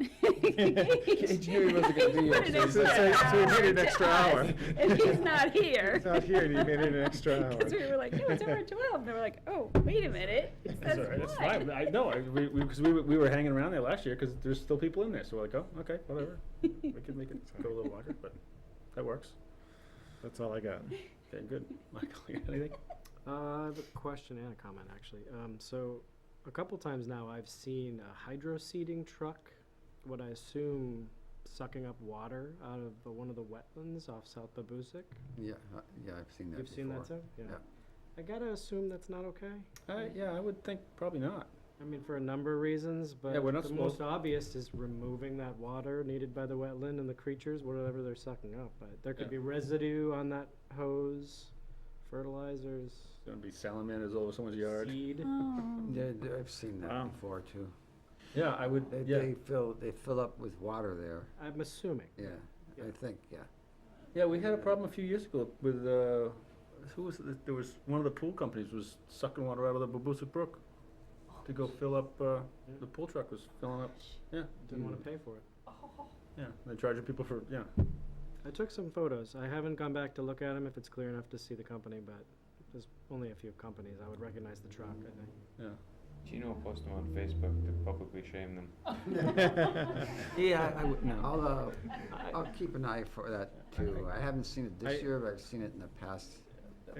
Jerry wasn't gonna be here, Put an so he extra said- so he hour made an to extra us, hour. And he's not here. He's not here, and you made it an extra hour. Because we were like, no, it's over at 12. And they were like, oh, wait a minute. It That's says all right, that's what? fine, I know, because we were hanging around there last year, because there's still people in there, so we're like, oh, okay, whatever. We can make it go a little longer, but that works. That's all I got. Okay, good. Michael, you got anything? I have a question and a comment, actually. So, a couple times now, I've seen a hydro seeding truck, what I assume sucking up water out of one of the wetlands off South Babusick. Yeah, yeah, I've seen that You've seen that before. too? Yeah. Yeah. I gotta assume that's not okay. Yeah, I would think probably not. I mean, for a number of reasons, but we're not the supposed- most obvious is removing that water needed by the wetland and the creatures, whatever they're sucking up. But there could Yeah. be residue on that hose, fertilizers, It's gonna be salamanders all over someone's yard. seed. oh, Yeah, I've seen that Wow. before too. Yeah, I would, They fill up with water there, I'm assuming. yeah, Yeah. I think, yeah. Yeah, we had a problem a few years ago with, who was it? There was, one of the pool companies was sucking water out of the Babusick Brook to go fill up, the pool truck was filling up, yeah, Didn't want to pay for it. yeah. They're charging people for, yeah. I took some photos. I haven't gone back to look at them if it's clear enough to see the company, but there's only a few companies. I would recognize the truck, I think. Yeah. Gino will post them on Facebook to publicly shame them. Yeah, I would, no. I'll keep an eye for that too. I haven't seen it this year, but I've seen it in the past.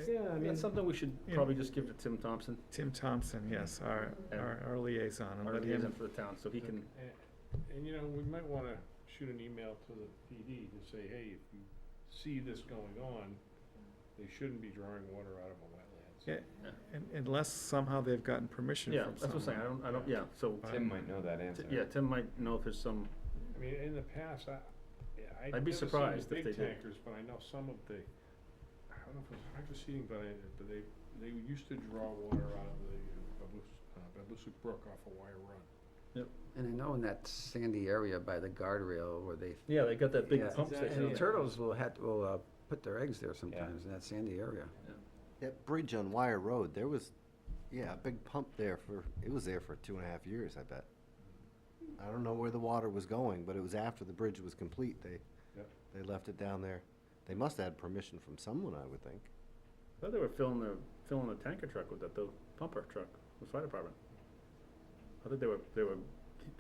Yeah, I mean, That's something we should Yeah. probably just give to Tim Thompson, Tim Thompson, yes, our liaison, and our let liaison him. for the town, so he can, And we might wanna shoot an email to the PD to say, hey, if you see this going on, they shouldn't be drawing water out of a wetlands. Yeah, unless somehow they've gotten permission yeah, from that's what I'm saying, someone. I don't, yeah, so, Tim might know that answer. yeah, Tim might know if there's some, I mean, in the past, I'd I'd be never seen surprised the if they big did. tankers, but I know some of the, I don't know if it was hydro seeding, but they used to draw water out of the Babusick Brook off of Wire Run. And I know in that sandy area by the guardrail where they. yeah, they got that big Yeah, pump exactly. station. And out the there. turtles will put their eggs there sometimes in that sandy area. That bridge on Wire Road, there was, a big pump there it was there for 2.5 years, I bet. I don't know where the water was going, but it was after the bridge was complete, they left it down there. They must have had permission from someone, I would think. I thought they were filling the tanker truck with that, the pumper truck, the fire department. I think they were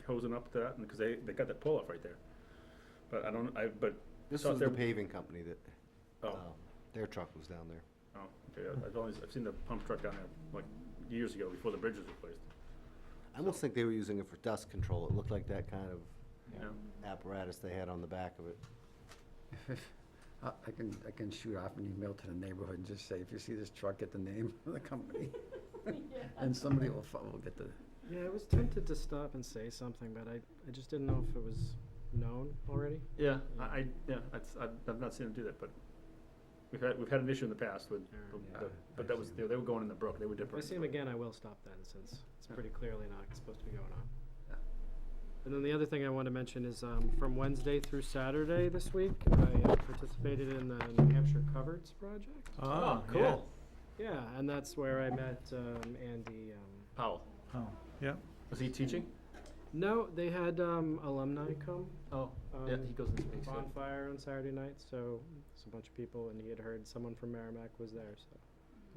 hosing up to that, and, because they got that pull off right there. But This So was they're- the paving company that, oh, their truck was down there. oh, okay, I've seen the pump truck down there, like, years ago, before the bridge was replaced. I almost think they were using it for dust control. It looked like that kind of Yeah. apparatus they had on the back of it. I can shoot off an email to the neighborhood and just say, if you see this truck, get the name of the company. And somebody will get the, yeah, I was tempted to stop and say something, but I just didn't know if it was known already? Yeah, I've not seen them do that, but we've had an issue in the past with, Yeah. but that was, they were going in the brook, they were If different. I see him again, I will stop then, since it's pretty clearly not supposed to be going on. Yeah. And then the other thing I want to mention is, from Wednesday through Saturday this week, I participated in the New Hampshire Coverts project. Oh, cool. Yeah, and that's where I met, Andy, Powell, Yeah. Oh, yeah. was he teaching? no, they had, alumni come. Oh, yeah, he goes and speaks. yeah. Bonfire on Saturday night, so it's a bunch of people, and he had heard someone from Merrimack was there, so.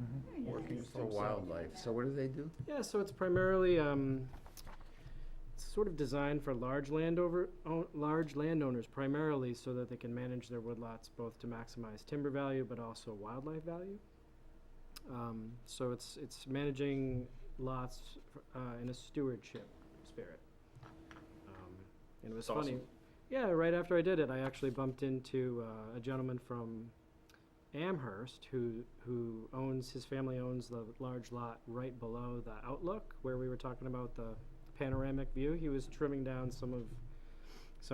Mhm. Working for wildlife. So what do they do? Yeah, so it's primarily, it's sort of designed for large landowners primarily, so that they can manage their woodlots both to maximize timber value but also wildlife value. So it's managing lots in a stewardship spirit. And it was That's funny. awesome. Yeah, right after I did it, I actually bumped into a gentleman from Amherst who his family owns the large lot right below the Outlook where we were talking about the panoramic view. He was trimming down some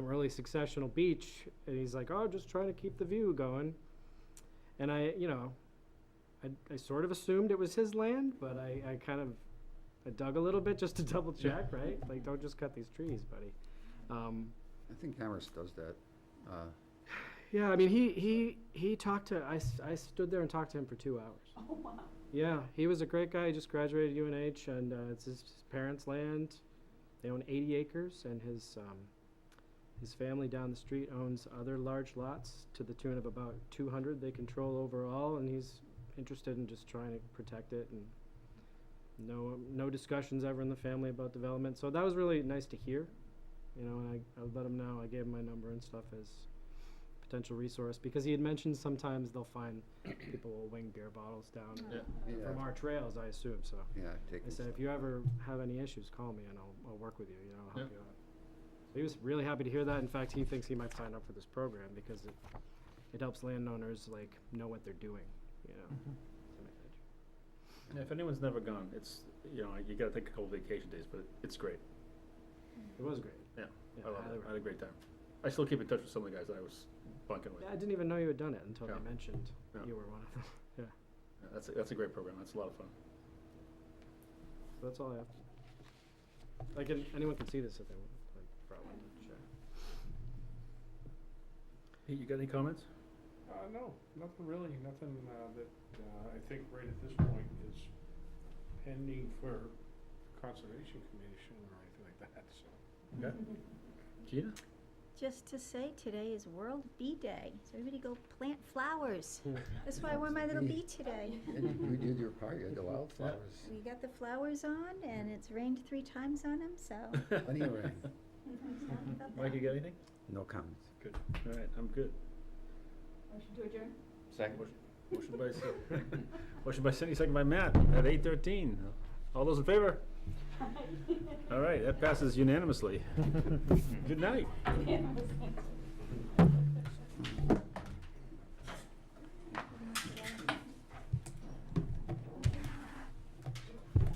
early successional beech, and he's like, "Oh, just trying to keep the view going." And I sort of assumed it was his land, but I kind of dug a little bit just to double check, right? Like, don't just cut these trees, buddy. I think Amherst does that. Yeah, I mean, he talked to, I stood there and talked to him for 2 hours. Oh, wow. Yeah, he was a great guy. He just graduated UNH, and it's his parents' land. They own 80 acres, and his family down the street owns other large lots to the tune of about 200 they control overall, and he's interested in just trying to protect it, and no discussions ever in the family about development. So that was really nice to hear, and I let him know. I gave him my number and stuff as potential resource, because he had mentioned sometimes they'll find people will wing beer bottles down Yeah. from our trails, I assume. So Yeah, I said, if you ever have any issues, call me and I'll work with you. I'll help you out. So he was really happy to hear that. In fact, he thinks he might sign up for this program because it helps landowners know what they're doing. Yeah, if anyone's never gone, it's, you gotta take a couple vacation days, but it's great. It was great. Yeah, Yeah, I love highly it. I had a great time. I still keep in touch with some of the guys that I was bunking with. Yeah, I didn't even know you had done it until Yeah. they mentioned Yeah. you were one of them. Yeah, Yeah, that's a great program. That's a lot of fun. so that's all I have. Anyone can see this if they want. Probably share. Pete, you got any comments? No, nothing really, nothing, that, I think right at this point is pending for Conservation Commission or anything like that, so. Okay. Gina? Just to say, today is World Bee Day, so everybody go plant flowers. That's why I wore my little bee today. You did your part, you had the wildflowers. We got the flowers on, and it's rained 3 times on them, so. Plenty of rain. Sorry about Mike, you that. got anything? No comments. Good. All right, I'm good. Motion to adjourn? Second. Motion by Cindy, second by Matt at 8:13. All those in favor? All right, that passes unanimously. Good night. Yeah.